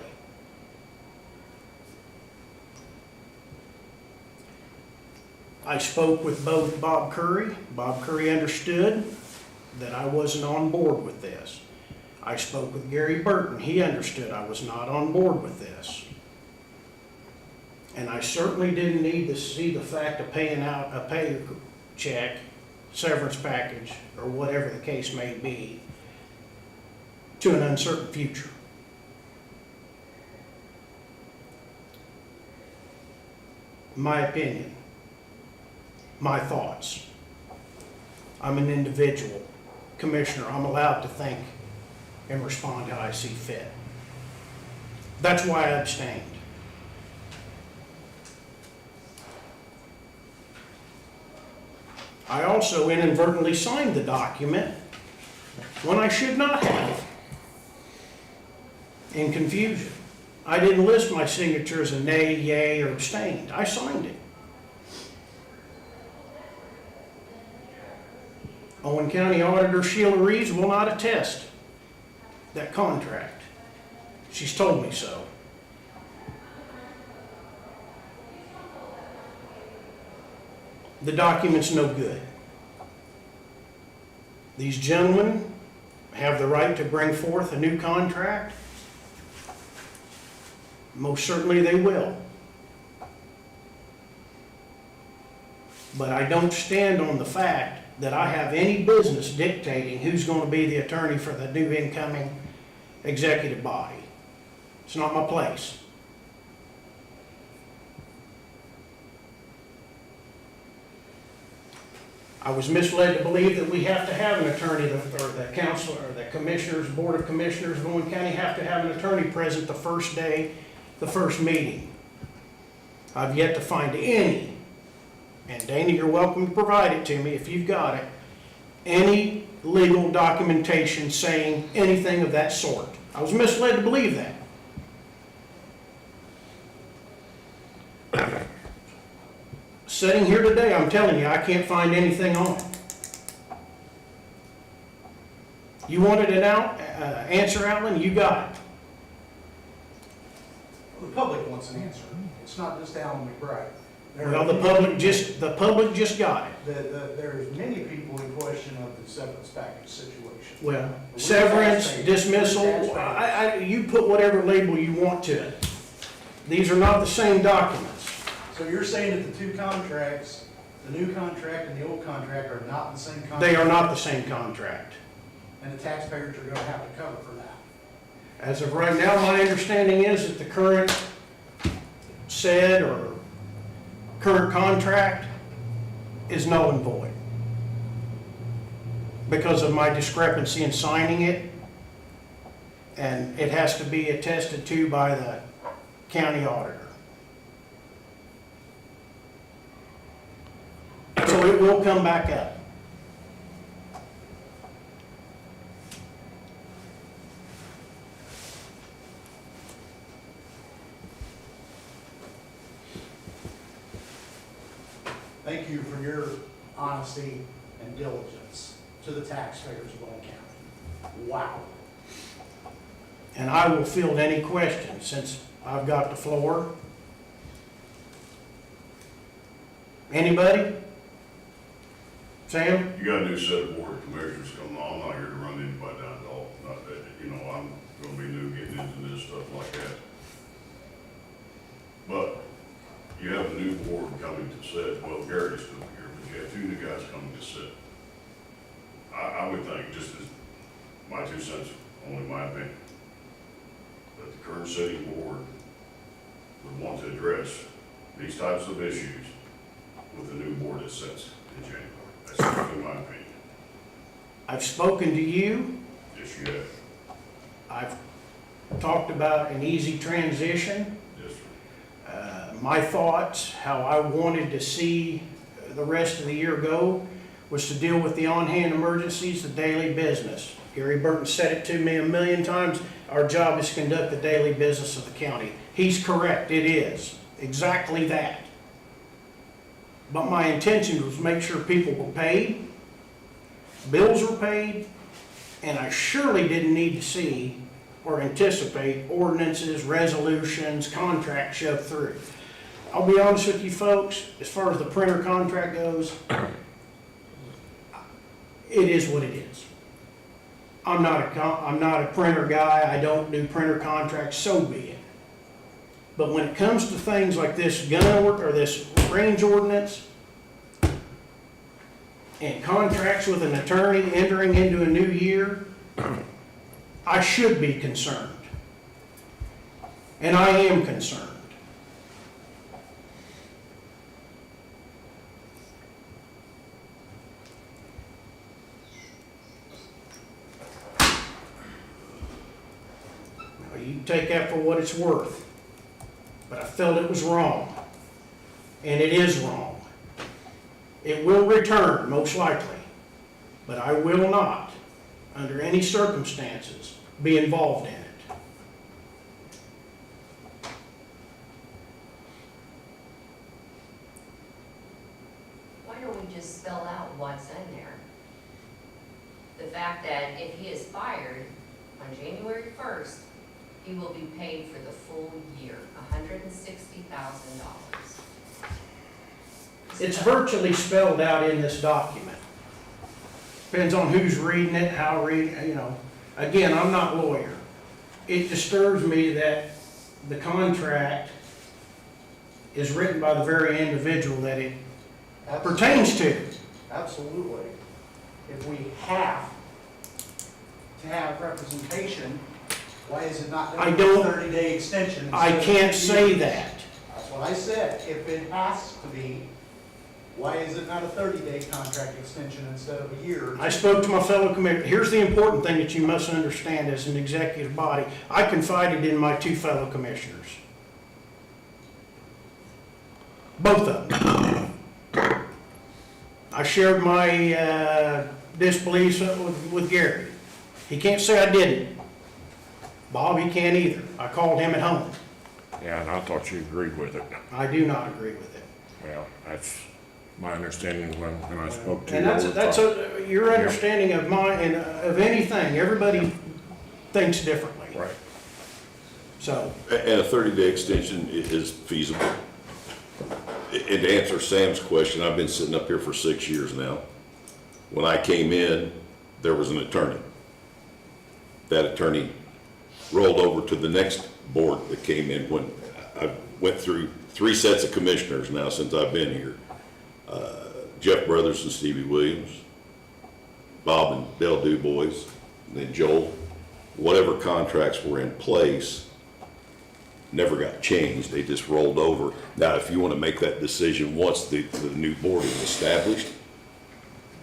I spoke with both Bob Curry. Bob Curry understood that I wasn't on board with this. I spoke with Gary Burton. He understood I was not on board with this. And I certainly didn't need to see the fact of paying out a pay check, severance package, or whatever the case may be, to an uncertain future. My opinion, my thoughts. I'm an individual commissioner. I'm allowed to think and respond how I see fit. That's why I abstained. I also inadvertently signed the document when I should not have, in confusion. I didn't list my signature as a nay, yay, or abstained. I signed it. Owen County Auditor Sheila Reeves will not attest that contract. She's told me so. The document's no good. These gentlemen have the right to bring forth a new contract. Most certainly they will. But I don't stand on the fact that I have any business dictating who's going to be the attorney for the new incoming executive body. It's not my place. I was misled to believe that we have to have an attorney, or the council, or the commissioners, board of commissioners of Owen County have to have an attorney present the first day, the first meeting. I've yet to find any, and Dana, you're welcome to provide it to me if you've got it, any legal documentation saying anything of that sort. I was misled to believe that. Sitting here today, I'm telling you, I can't find anything on it. You wanted an answer, Alan? You got it. The public wants an answer. It's not just Alan McBride. Well, the public just got it. There's many people employed question of the severance package situation. Well, We're severance, taxpayers. dismissal, We're taxpayers. you put whatever label you want to it. These are not the same documents. So you're saying that the two contracts, the new contract and the old contract are not the same contract? They are not the same contract. And the taxpayers are gonna have to cover for that? As of right now, my understanding is that the current said or current contract is null and void because of my discrepancy in signing it, and it has to be attested to by the county auditor. So it will come back up. Thank you for your honesty and diligence to the taxpayers of Wayne County. Wow. And I will field any questions since I've got the floor. Anybody? Sam? You got a new set of board of commissioners coming on. I'm not here to run anybody down at all. Not that, I'm gonna be new getting into this stuff like that. But you have a new board coming to sit. Well, Gary's still here, but you have two new guys coming to sit. I would think, just as my 2 cents, only my opinion, that the current city board would want to address these types of issues with the new board that sits in January. That's simply my opinion. I've spoken to you. Yes, you have. I've talked about an easy transition. Yes, sir. My thoughts, how I wanted to see the rest of the year go, was to deal with the on-hand emergencies, the daily business. Gary Burton said it to me a million times, our job is to conduct the daily business of the county. He's correct, it is, exactly that. But my intention was to make sure people were paid, bills were paid, and I surely didn't need to see or anticipate ordinances, resolutions, contracts shoved through. I'll be honest with you folks, as far as the printer contract goes, it is what it is. I'm not a printer guy, I don't do printer contracts, so be it. But when it comes to things like this gun or this range ordinance and contracts with an attorney entering into a new year, I should be concerned. And I am concerned. Now, you can take that for what it's worth, but I felt it was wrong. And it is wrong. It will return, most likely, but I will not, under any circumstances, be involved in it. Why don't we just spell out what's in there? The fact that if he is fired on January 1st, he will be paid for the full year, $160,000. It's virtually spelled out in this document. Depends on who's reading it, how Again, I'm not a lawyer. It disturbs me that the contract is written by the very individual that it pertains to. Absolutely. If we have to have representation, why is it not I done don't- with a 30-day extension? I instead of can't 2 say years? that. That's what I said. If it has to be, why is it not a 30-day contract extension instead of a year? I spoke to my fellow commissioners. Here's the important thing that you must understand as an executive body. I confided in my 2 fellow commissioners. Both of them. I shared my disbelief with Gary. He can't say I didn't. Bob, he can't either. I called him at home. Yeah, and I thought you agreed with it. I do not agree with it. Well, that's my understanding when I spoke to you. And that's your understanding of mine and of anything. Everybody thinks differently. Right. So, And a 30-day extension is feasible. And to answer Sam's question, I've been sitting up here for 6 years now. When I came in, there was an attorney. That attorney rolled over to the next board that came in when I went through 3 sets of commissioners now since I've been here. Jeff Brothers and Stevie Williams, Bob and Dale DuBois, and then Joel. Whatever contracts were in place never got changed, they just rolled over. Now, if you want to make that decision once the new board is established,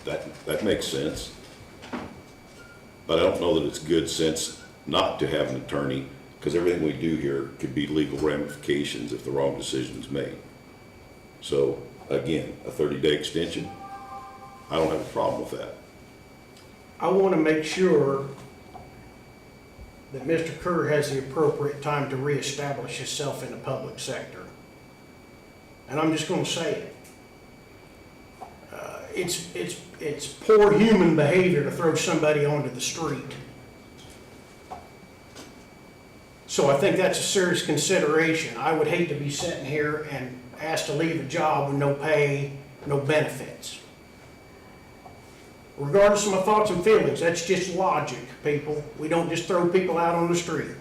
that makes sense. But I don't know that it's good sense not to have an attorney, because everything we do here could be legal ramifications if the wrong decision is made. So, again, a 30-day extension, I don't have a problem with that. I want to make sure that Mr. Kerr has the appropriate time to reestablish himself in the public sector. And I'm just going to say it. It's poor human behavior to throw somebody onto the street. So I think that's a serious consideration. I would hate to be sitting here and asked to leave a job with no pay, no benefits. Regardless of my thoughts and feelings, that's just logic, people. We don't just throw people out on the street.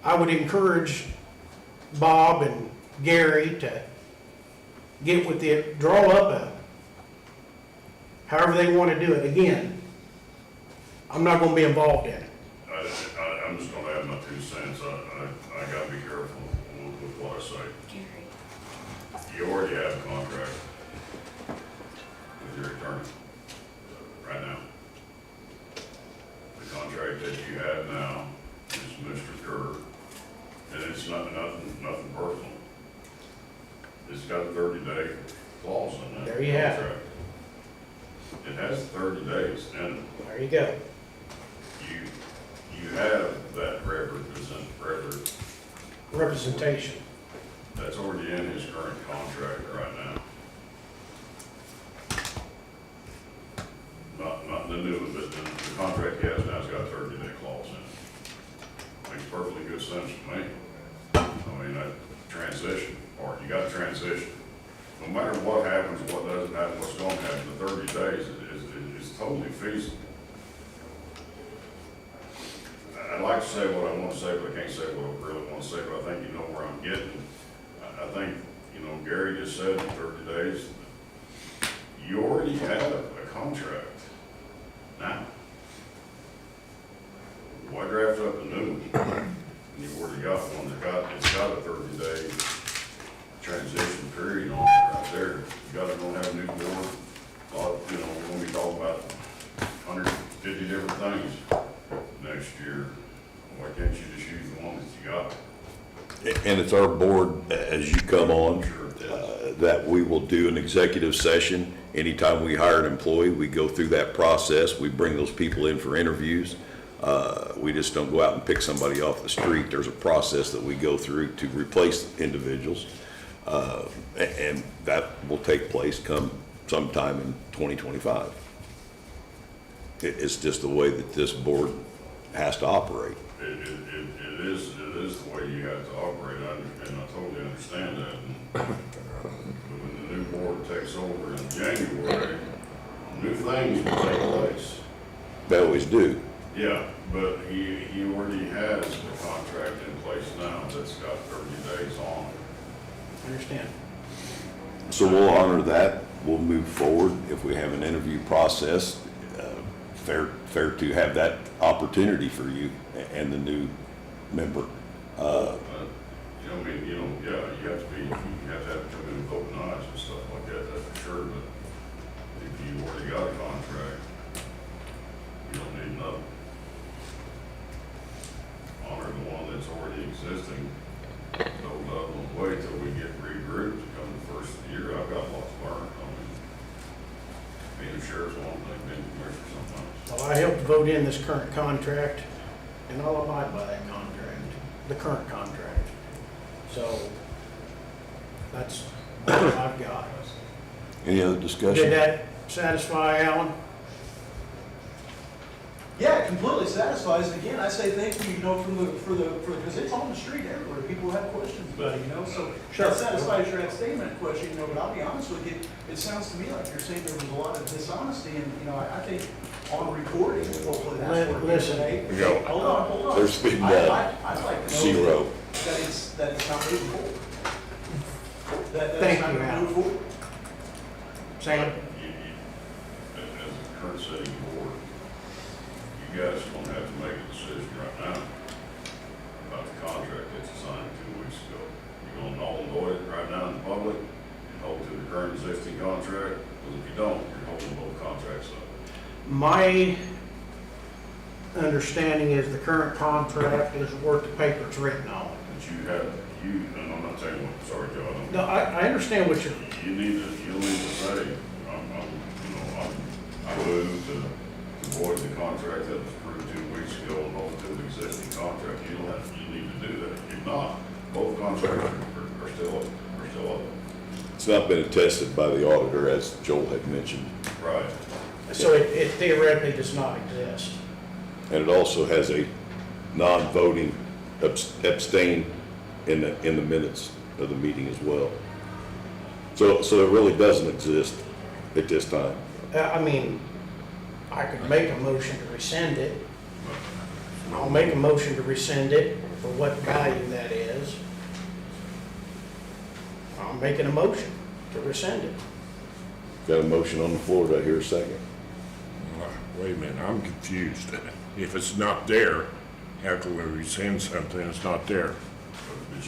I would encourage Bob and Gary to get with draw up however they want to do it. Again, I'm not going to be involved in it. I'm just gonna add my 2 cents. I gotta be careful with what I say. You already have a contract with your attorney right now. The contract that you have now is Mr. Kerr, and it's nothing personal. It's got a 30-day clause in that. There you have it. It has 30 days in it. There you go. You have that Representation. that's already in his current contract right now. Not the new one, but the contract he has now has got a 30-day clause in it. Makes perfectly good sense to me. I mean, that transition part, you got to transition. No matter what happens, what doesn't happen, what's going to happen, the 30 days is totally feasible. I'd like to say what I want to say, but I can't say what I really want to say, but I think you know where I'm getting. I think, Gary just said in 30 days, you already have a contract now. Why draft up a new one? You've already got one it's got a 30-day transition period on it right there. You got to go have a new board. We're going to be talking about 150 different things next year. Why can't you just use the one that you got? And it's our board, as you come on, that we will do an executive session. Anytime we hire an employee, we go through that process. We bring those people in for interviews. We just don't go out and pick somebody off the street. There's a process that we go through to replace individuals. And that will take place come sometime in 2025. It's just the way that this board has to operate. It is the way you have to operate, and I totally understand that. But when the new board takes over in January, new things will take place. They always do. Yeah, but he already has the contract in place now that's got 30 days on it. I understand. So we'll honor that. We'll move forward. If we have an interview process, fair to have that opportunity for you and the new member. You have to have come in with open eyes and stuff like that, that's for sure, but if you already got a contract, you don't need another. Honor the one that's already existing, don't let them wait till we get regrouped, come the first of the year, I've got lots to learn, being a sheriff's one thing, being a commissioner sometimes. Well, I helped vote in this current contract, and I'll abide by that contract, the current contract. So, that's what I've got. Any other discussion? Did that satisfy Alan? Yeah, it completely satisfies, and again, I say thank you, because it's on the street everywhere, people have questions about it, so that satisfies your abstainment question, but I'll be honest with you, it sounds to me like you're saying there was a lot of dishonesty, and, I think on recording, hopefully that's what it is today. Go. Hold on. There's been I'd like to know zero. that it's not moving forward. That Thank it's not you, gonna Al. move forward. Sam? As a current sitting board, you guys don't have to make a decision right now about the contract that you signed 2 weeks ago. You're gonna null and void it right now in public and hold to the current existing contract, because if you don't, you're holding both contracts up. My understanding is the current contract is worth the paper it's written on. But and I'm not saying what, sorry, Joe, I don't. No, I understand what you're, You'll need to say, I move to void the contract that was approved 2 weeks ago and hold to the existing contract. You need to do that. If not, both contracts are still up. It's not been attested by the auditor, as Joel had mentioned. Right. so it theoretically does not exist. And it also has a non-voting abstain in the minutes of the meeting as well. So it really doesn't exist at this time. I mean, I could make a motion to rescind it. I'll make a motion to rescind it for what value that is. I'm making a motion to rescind it. Got a motion on the floor, do I hear a second? Wait a minute, I'm confused. If it's not there, how can we rescind something that's not there? But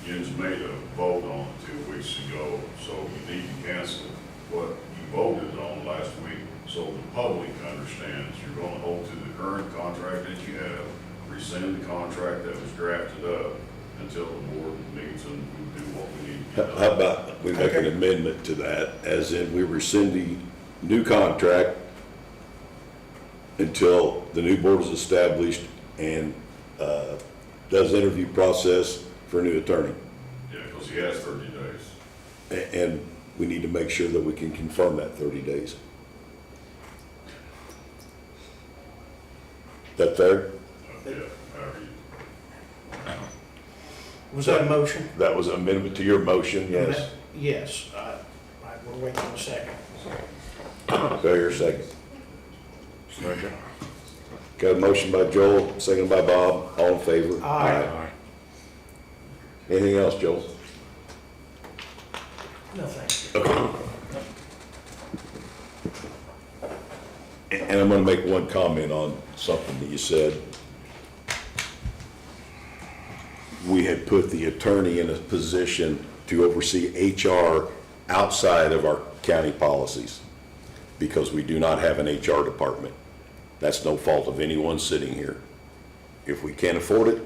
you made a vote on it 2 weeks ago, so you need to cancel what you voted on last week, so the public understands you're gonna hold to the current contract that you have, rescind the contract that was drafted up until the board meets and we do what we need to get done. How about we make an amendment to that, as in we rescind the new contract until the new board is established and does interview process for a new attorney. Yeah, because he has 30 days. And we need to make sure that we can confirm that 30 days. That fair? Yeah, however you. Was that a motion? That was an amendment to your motion, yes. Yes. We're waiting on a second. Do I hear a second? Second. Got a motion by Joel, second by Bob, all in favor? Aye. Anything else, Joel? No, thank you. Okay. And I'm gonna make one comment on something that you said. We had put the attorney in a position to oversee HR outside of our county policies because we do not have an HR department. That's no fault of anyone sitting here. If we can't afford it,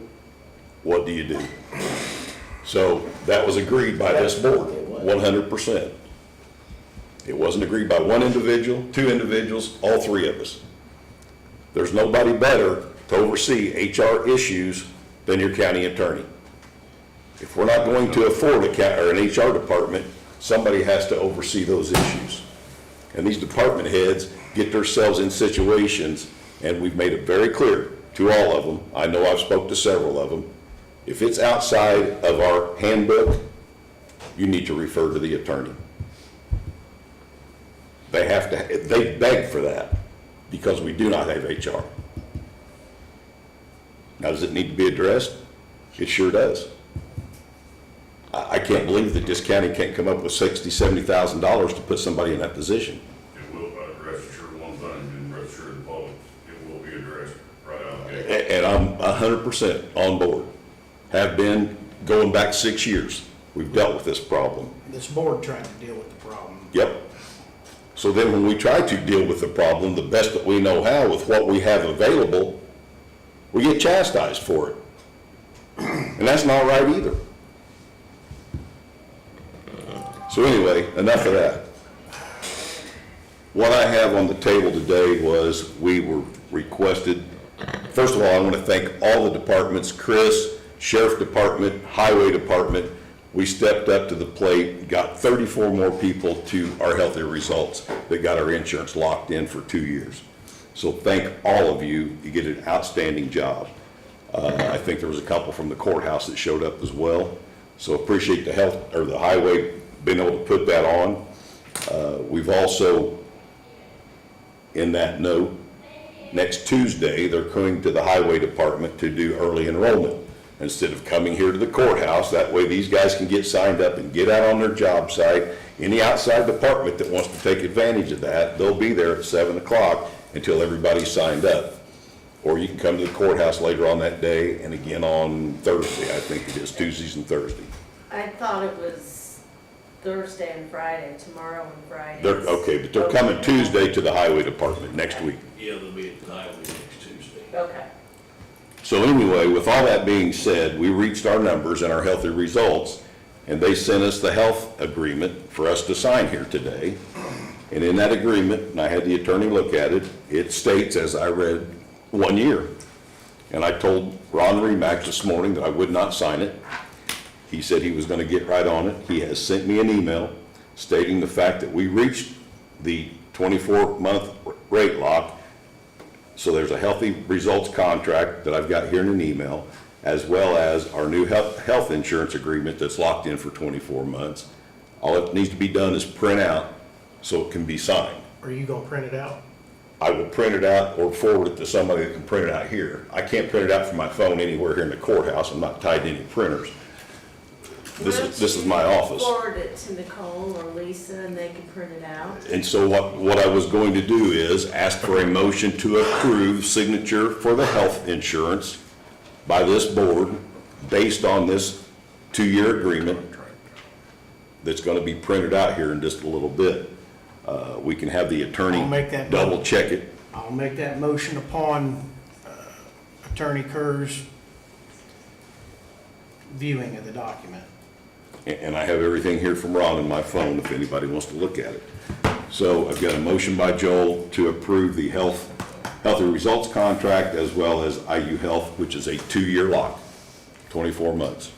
what do you do? So that was agreed by this board, 100%. It wasn't agreed by one individual, two individuals, all three of us. There's nobody better to oversee HR issues than your county attorney. If we're not going to afford an HR department, somebody has to oversee those issues. And these department heads get themselves in situations, and we've made it very clear to all of them, I know I've spoke to several of them, if it's outside of our handbook, you need to refer to the attorney. They beg for that because we do not have HR. Now, does it need to be addressed? It sure does. I can't believe that this county can't come up with $60,000, $70,000 to put somebody in that position. It will, rest assured one thing, and rest assured the public, it will be addressed right out of the gate. And I'm 100% on board. Have been going back 6 years. We've dealt with this problem. This board tried to deal with the problem. Yep. So then when we try to deal with the problem the best that we know how with what we have available, we get chastised for it. And that's not right either. So anyway, enough of that. What I have on the table today was we were requested, first of all, I want to thank all the departments, Chris, Sheriff Department, Highway Department. We stepped up to the plate, got 34 more people to our healthy results that got our insurance locked in for 2 years. So thank all of you. You did an outstanding job. I think there was a couple from the courthouse that showed up as well. So appreciate the health, or the highway being able to put that on. We've also, in that note, next Tuesday, they're coming to the highway department to do early enrollment. Instead of coming here to the courthouse, that way these guys can get signed up and get out on their job site. Any outside department that wants to take advantage of that, they'll be there at 7 o'clock until everybody's signed up. Or you can come to the courthouse later on that day and again on Thursday, I think it is, Tuesdays and Thursdays. I thought it was Thursday and Friday, tomorrow and Friday. Okay, but they're coming Tuesday to the highway department next week. Yeah, they'll be at the highway next Tuesday. Okay. So anyway, with all that being said, we reached our numbers and our healthy results, and they sent us the health agreement for us to sign here today. And in that agreement, and I had the attorney look at it, it states, as I read, 1 year. And I told Ron Remax this morning that I would not sign it. He said he was going to get right on it. He has sent me an email stating the fact that we reached the 24-month rate lock. So there's a healthy results contract that I've got here in an email, as well as our new health insurance agreement that's locked in for 24 months. All it needs to be done is print out so it can be signed. Are you gonna print it out? I will print it out or forward it to somebody that can print it out here. I can't print it out from my phone anywhere here in the courthouse. I'm not tied to any printers. This is my office. Forward it to Nicole or Lisa and they can print it out. And so what I was going to do is ask for a motion to approve signature for the health insurance by this board based on this 2-year agreement that's going to be printed out here in just a little bit. We can have the attorney I'll make that double check it. I'll make that motion upon Attorney Kerr's viewing of the document. And I have everything here from Ron on my phone if anybody wants to look at it. So I've got a motion by Joel to approve the healthy results contract as well as IU Health, which is a 2-year lock, 24 months.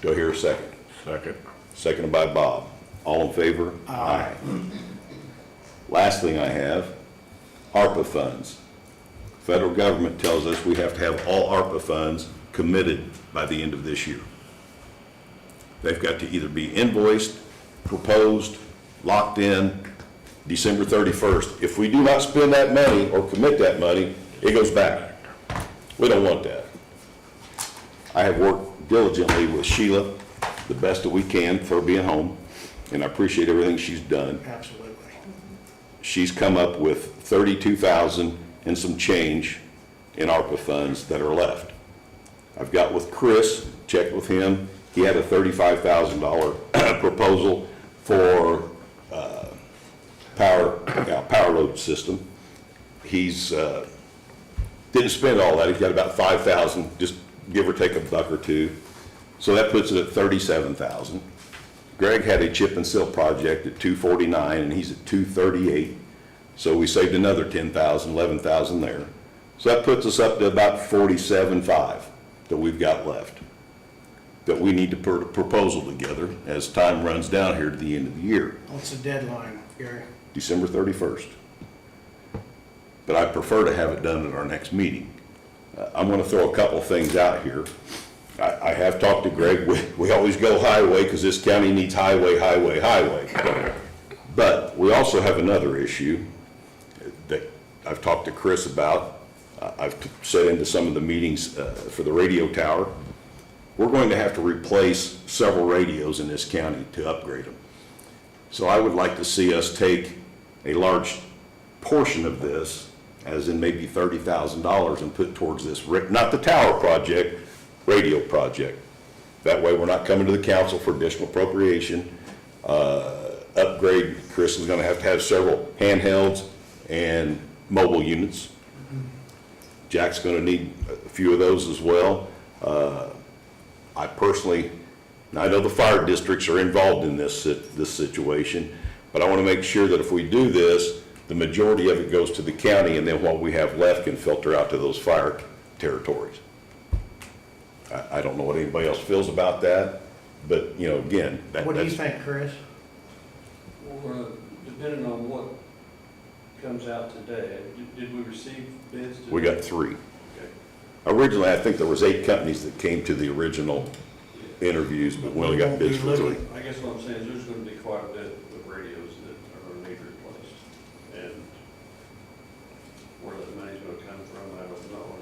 Do I hear a second? Second. Seconded by Bob. All in favor? Aye. Last thing I have, ARPA funds. Federal government tells us we have to have all ARPA funds committed by the end of this year. They've got to either be invoiced, proposed, locked in December 31st. If we do not spend that money or commit that money, it goes back. We don't want that. I have worked diligently with Sheila, the best that we can for being home, and I appreciate everything she's done. Absolutely. She's come up with $32,000 and some change in ARPA funds that are left. I've got with Chris, checked with him. He had a $35,000 proposal for power load system. He's didn't spend all that. He's got about $5,000, just give or take a buck or two. So that puts it at $37,000. Greg had a chip and seal project at $249, and he's at $238. So we saved another $10,000, $11,000 there. So that puts us up to about $47,500 that we've got left, that we need to put a proposal together as time runs down here to the end of the year. What's the deadline, Gary? December 31st. But I prefer to have it done at our next meeting. I'm going to throw a couple things out here. I have talked to Greg. We always go highway because this county needs highway, highway, highway. But we also have another issue that I've talked to Chris about. I've set into some of the meetings for the radio tower. We're going to have to replace several radios in this county to upgrade them. So I would like to see us take a large portion of this, as in maybe $30,000, and put towards this, not the tower project, radio project. That way we're not coming to the council for additional appropriation. Upgrade, Chris is going to have several handhelds and mobile units. Jack's going to need a few of those as well. I personally, I know the fire districts are involved in this situation, but I want to make sure that if we do this, the majority of it goes to the county, and then what we have left can filter out to those fire territories. I don't know what anybody else feels about that, but, you know, again, What do you think, Chris? Well, depending on what comes out today, did we receive bids today? We got 3. Okay. Originally, I think there was 8 companies that came to the original interviews, but we only got bids for 3. I guess what I'm saying is there's gonna be quite a bit of radios that are gonna need replaced. And where that money's gonna come from, I don't know.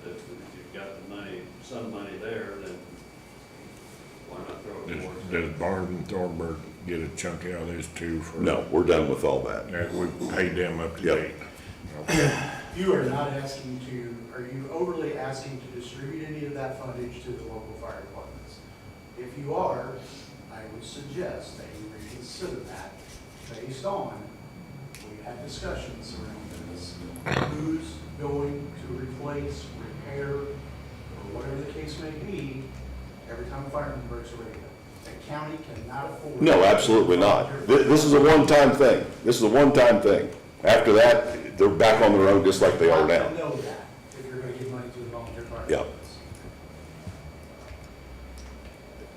If you've got the money, some money there, then why not throw it towards? Does Barnes and Thornburg get a chunk out of this too? For No, we're done with all that. We paid them up to Yep. date. Okay. You are not asking are you overly asking to distribute any of that fundage to the local fire departments? If you are, I would suggest that you reconsider that based on, we had discussions around this, who's going to replace, repair, or whatever the case may be, every time a fireman breaks a radio. The county cannot afford. No, absolutely not. This is a one-time thing. This is a one-time thing. After that, they're back on their own just like they are now. I know that, if you're gonna give money to the volunteer fire Yeah. departments.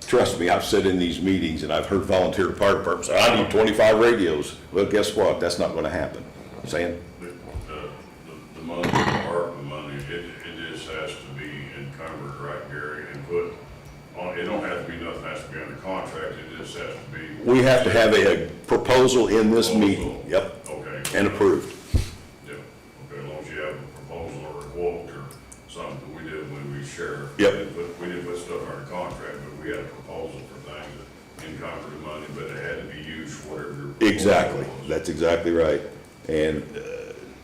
Trust me, I've sat in these meetings and I've heard volunteer fire departments say, I need 25 radios. Well, guess what? That's not gonna happen. Saying, The money, the ARPA money, it just has to be encumbered, right, Gary, and put on, it don't have to be, nothing has to be under contract, it just has to be. we have to have a proposal in this meeting. Yep, Okay. and approved. Yeah, okay, as long as you have a proposal or a quote or something, we did when we shared. Yep. We didn't put stuff under contract, but we had a proposal for things that encumbered the money, but it had to be used for whatever your proposal Exactly. was. That's exactly right. And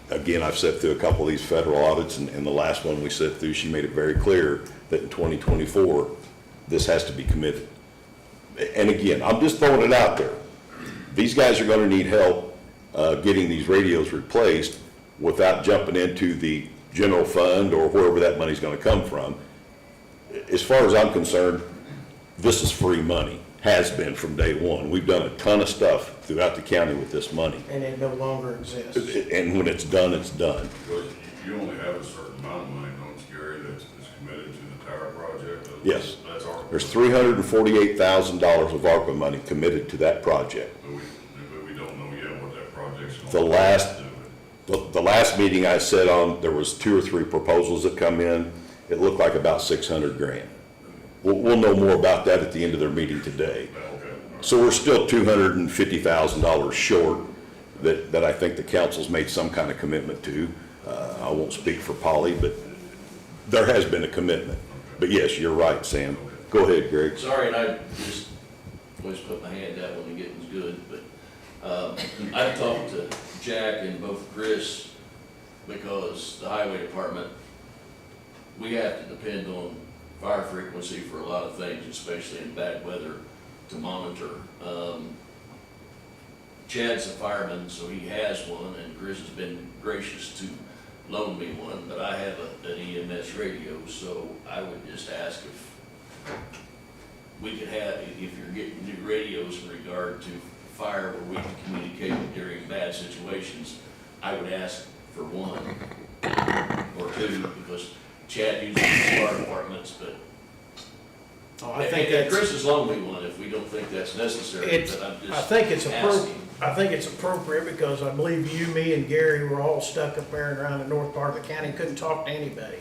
again, I've sat through a couple of these federal audits, and the last one we sat through, she made it very clear that in 2024, this has to be committed. And again, I'm just throwing it out there. These guys are gonna need help getting these radios replaced without jumping into the general fund or wherever that money's gonna come from. As far as I'm concerned, this is free money, has been from day one. We've done a ton of stuff throughout the county with this money. And it no longer exists. And when it's done, it's done. Because you only have a certain amount of money, don't you, Gary, that's committed to the tower project? Yes. That's our. There's $348,000 of ARPA money committed to that project. But we don't know yet what that project's going to The do. last- The last meeting I sat on, there was 2 or 3 proposals that come in. It looked like about 600 grand. We'll know more about that at the end of their meeting today. Okay. So we're still $250,000 short that I think the council's made some kind of commitment to. I won't speak for Polly, but there has been a commitment. But yes, you're right, Sam. Go ahead, Greg. Sorry, and I just always put my hand out when the getting's good, but I've talked to Jack and both Chris, because the highway department, we have to depend on fire frequency for a lot of things, especially in bad weather, to monitor. Chad's a fireman, so he has one, and Chris has been gracious to loan me one, but I have an EMS radio, so I would just ask if we could have, if you're getting new radios in regard to fire where we can communicate during bad situations, I would ask for one or 2, because Chad uses the fire departments, but I think and that's, Chris has loaned me one if we don't think that's necessary, it's, but I'm I just think it's asking. I think it's appropriate because I believe you, me, and Gary were all stuck up there and around the north part of the county, couldn't talk to anybody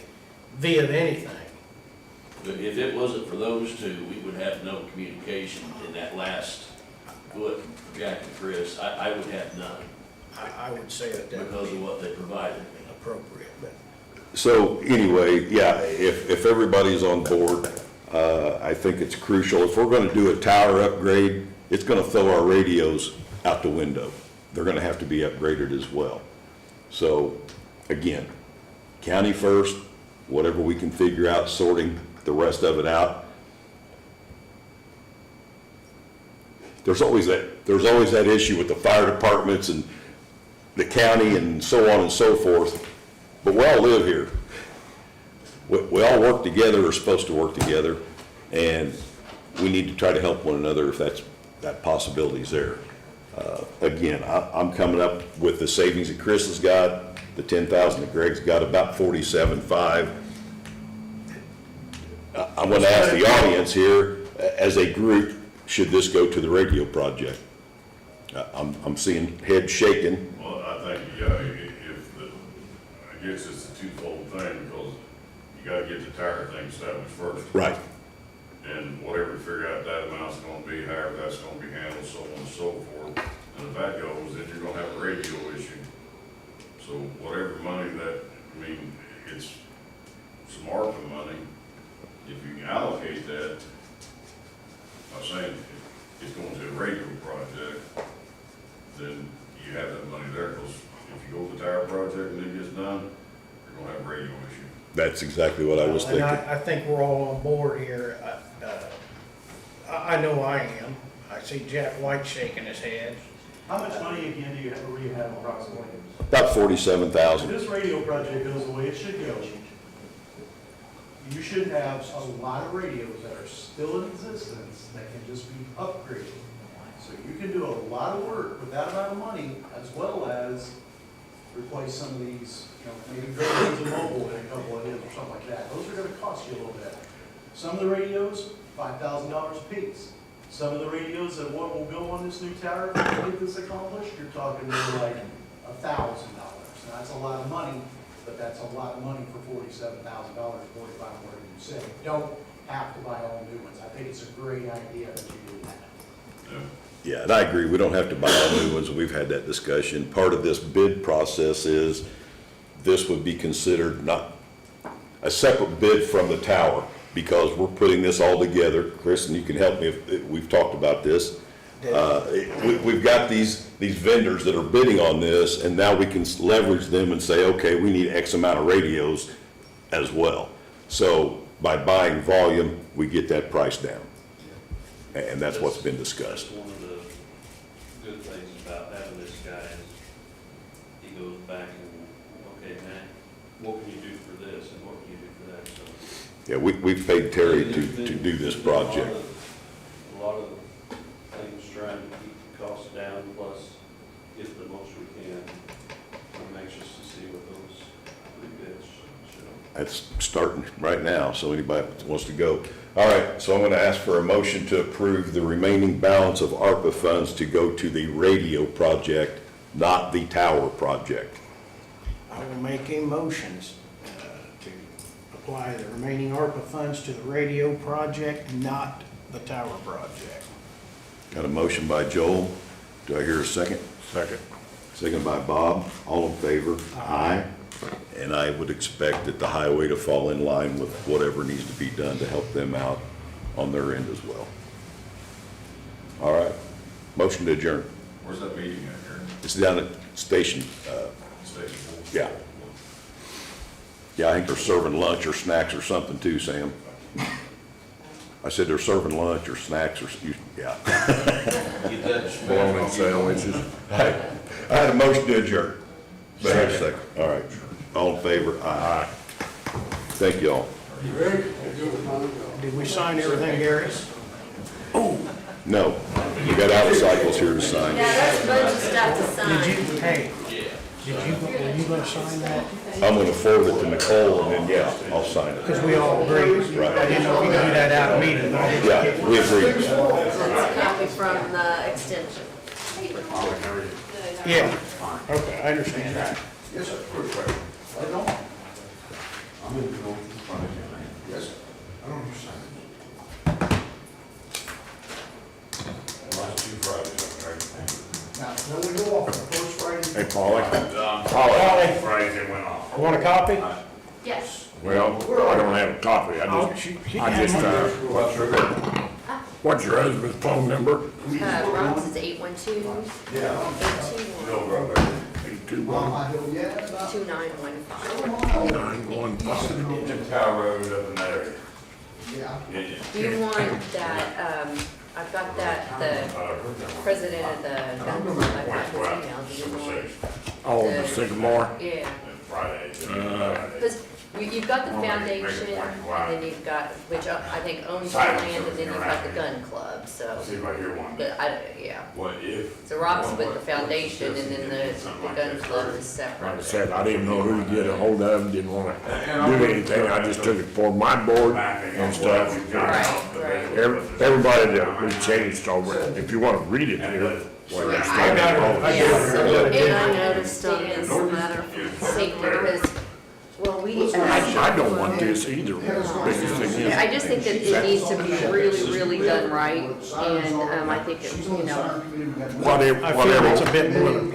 via anything. But if it wasn't for those 2, we would have no communication in that last foot for Jack and Chris. I would have none I would say that that because would of be what they provided me. appropriate, but. So anyway, yeah, if everybody's on board, I think it's crucial. If we're gonna do a tower upgrade, it's gonna throw our radios out the window. They're gonna have to be upgraded as well. So, again, county first, whatever we can figure out, sorting the rest of it out. There's always that issue with the fire departments and the county and so on and so forth. But we all live here. We all work together, are supposed to work together, and we need to try to help one another if that possibility's there. Again, I'm coming up with the savings that Chris has got, the 10,000 that Greg's got, about 47.5. I'm gonna ask the audience here, as a group, should this go to the radio project? I'm seeing heads shaking. Well, I think, yeah, forgets it's a twofold thing, because you gotta get the tower thing established first. Right. And whatever, figure out that amount's gonna be, however that's gonna be handled, so on and so forth. And if that goes, then you're gonna have a radio issue. So whatever money that, I mean, it's some ARPA money, if you can allocate that, I'm saying, if it's going to a radio project, then you have that money there, because if you go with the tower project and it gets done, you're gonna have a radio issue. That's exactly what I was And thinking. I think we're all on board here. I know I am. I see Jack White shaking his head. How much money again do you have approximately? About If 47,000. this radio project goes the way it should go, you should have a lot of radios that are still in existence that can just be upgraded. So you can do a lot of work with that amount of money, as well as replace some of these, maybe versions of mobile in a couple of years or something like that. Those are gonna cost you a little bit. Some of the radios, $5,000 a piece. Some of the radios that will go on this new tower, if you get this accomplished, you're talking more like $1,000. Now, that's a lot of money, but that's a lot of money for $47,000, $45,000, whatever you say. You don't have to buy all new ones. I think it's a great idea that you do that. Yeah. Yeah, and I agree, we don't have to buy all new ones, we've had that discussion. Part of this bid process is, this would be considered not a separate bid from the tower, because we're putting this all together. Chris, and you can help me if we've talked about this. We've got these vendors that are bidding on this, and now we can leverage them and say, okay, we need X amount of radios as well. So by buying volume, we get that price down. And that's what's been discussed. That's one of the good things about having this guy is he goes back and, okay, man, what can you do for this and what can you do for that? So Yeah, we've paid Terry to do this project. a lot of things trying to keep the costs down, plus get the most we can. I'm anxious to see what those three bids show. That's starting right now, so anybody that wants to go. All right, so I'm going to ask for a motion to approve the remaining balance of ARPA funds to go to the radio project, not the tower project. I will make a motion to apply the remaining ARPA funds to the radio project, not the tower project. Got a motion by Joel. Do I hear a second? Second. Second by Bob. All in favor? Aye. And I would expect that the highway to fall in line with whatever needs to be done to help them out on their end as well. All right. Motion to adjourn. Where's that meeting at here? It's down at station, Station 4? yeah. Yeah, I think they're serving lunch or snacks or something too, Sam. I said they're serving lunch or snacks or, yeah. Bologna sandwiches. I had a motion to adjourn. But I had a second. All right. All in favor? Aye. Thank you all. Did we sign everything, Gary? No, we got out of cycles here to sign. Yeah, that's a bunch of stuff to sign. Did you, hey, were you gonna sign that? I'm gonna forward it to Nicole and then, yeah, I'll sign it. Because we all agreed. Right. I didn't know if we could do that out of meeting. Yeah, we agree. It's a copy from the extension. Yeah, okay, I understand that. Yes, sir. I don't. I'm in the front of you. Yes, sir. I don't understand. Last 2 Fridays, okay. Now, when we go off on the first Friday. Hey, Polly. Polly. Friday they went off. Want a copy? Yes. Well, I don't have a copy. What's your husband's phone number? Rob's is 812-2915. 915. Jim Tower Road up in that area. Yeah. Do you want that, I've got that, the president of the gun club, I've got his email, do you want? Oh, the Sycamore? Yeah, Friday. because you've got the foundation, and then you've got, which I think owns the land, and then you've got the gun club, so. See if I hear one. But yeah. What if? So Rob's with the foundation, and then the gun club is Like I separate. said, I didn't know who to get a hold of, didn't want to do anything. I just took it for my board and stuff. Right. Everybody that we changed over, if you want to read it here. well, I got it. I got it. And I noticed on this letter from safety, because this either. Biggest thing is. I just think that it needs to be really, really done right, and, I think, it, you know, I feel it's a bit more than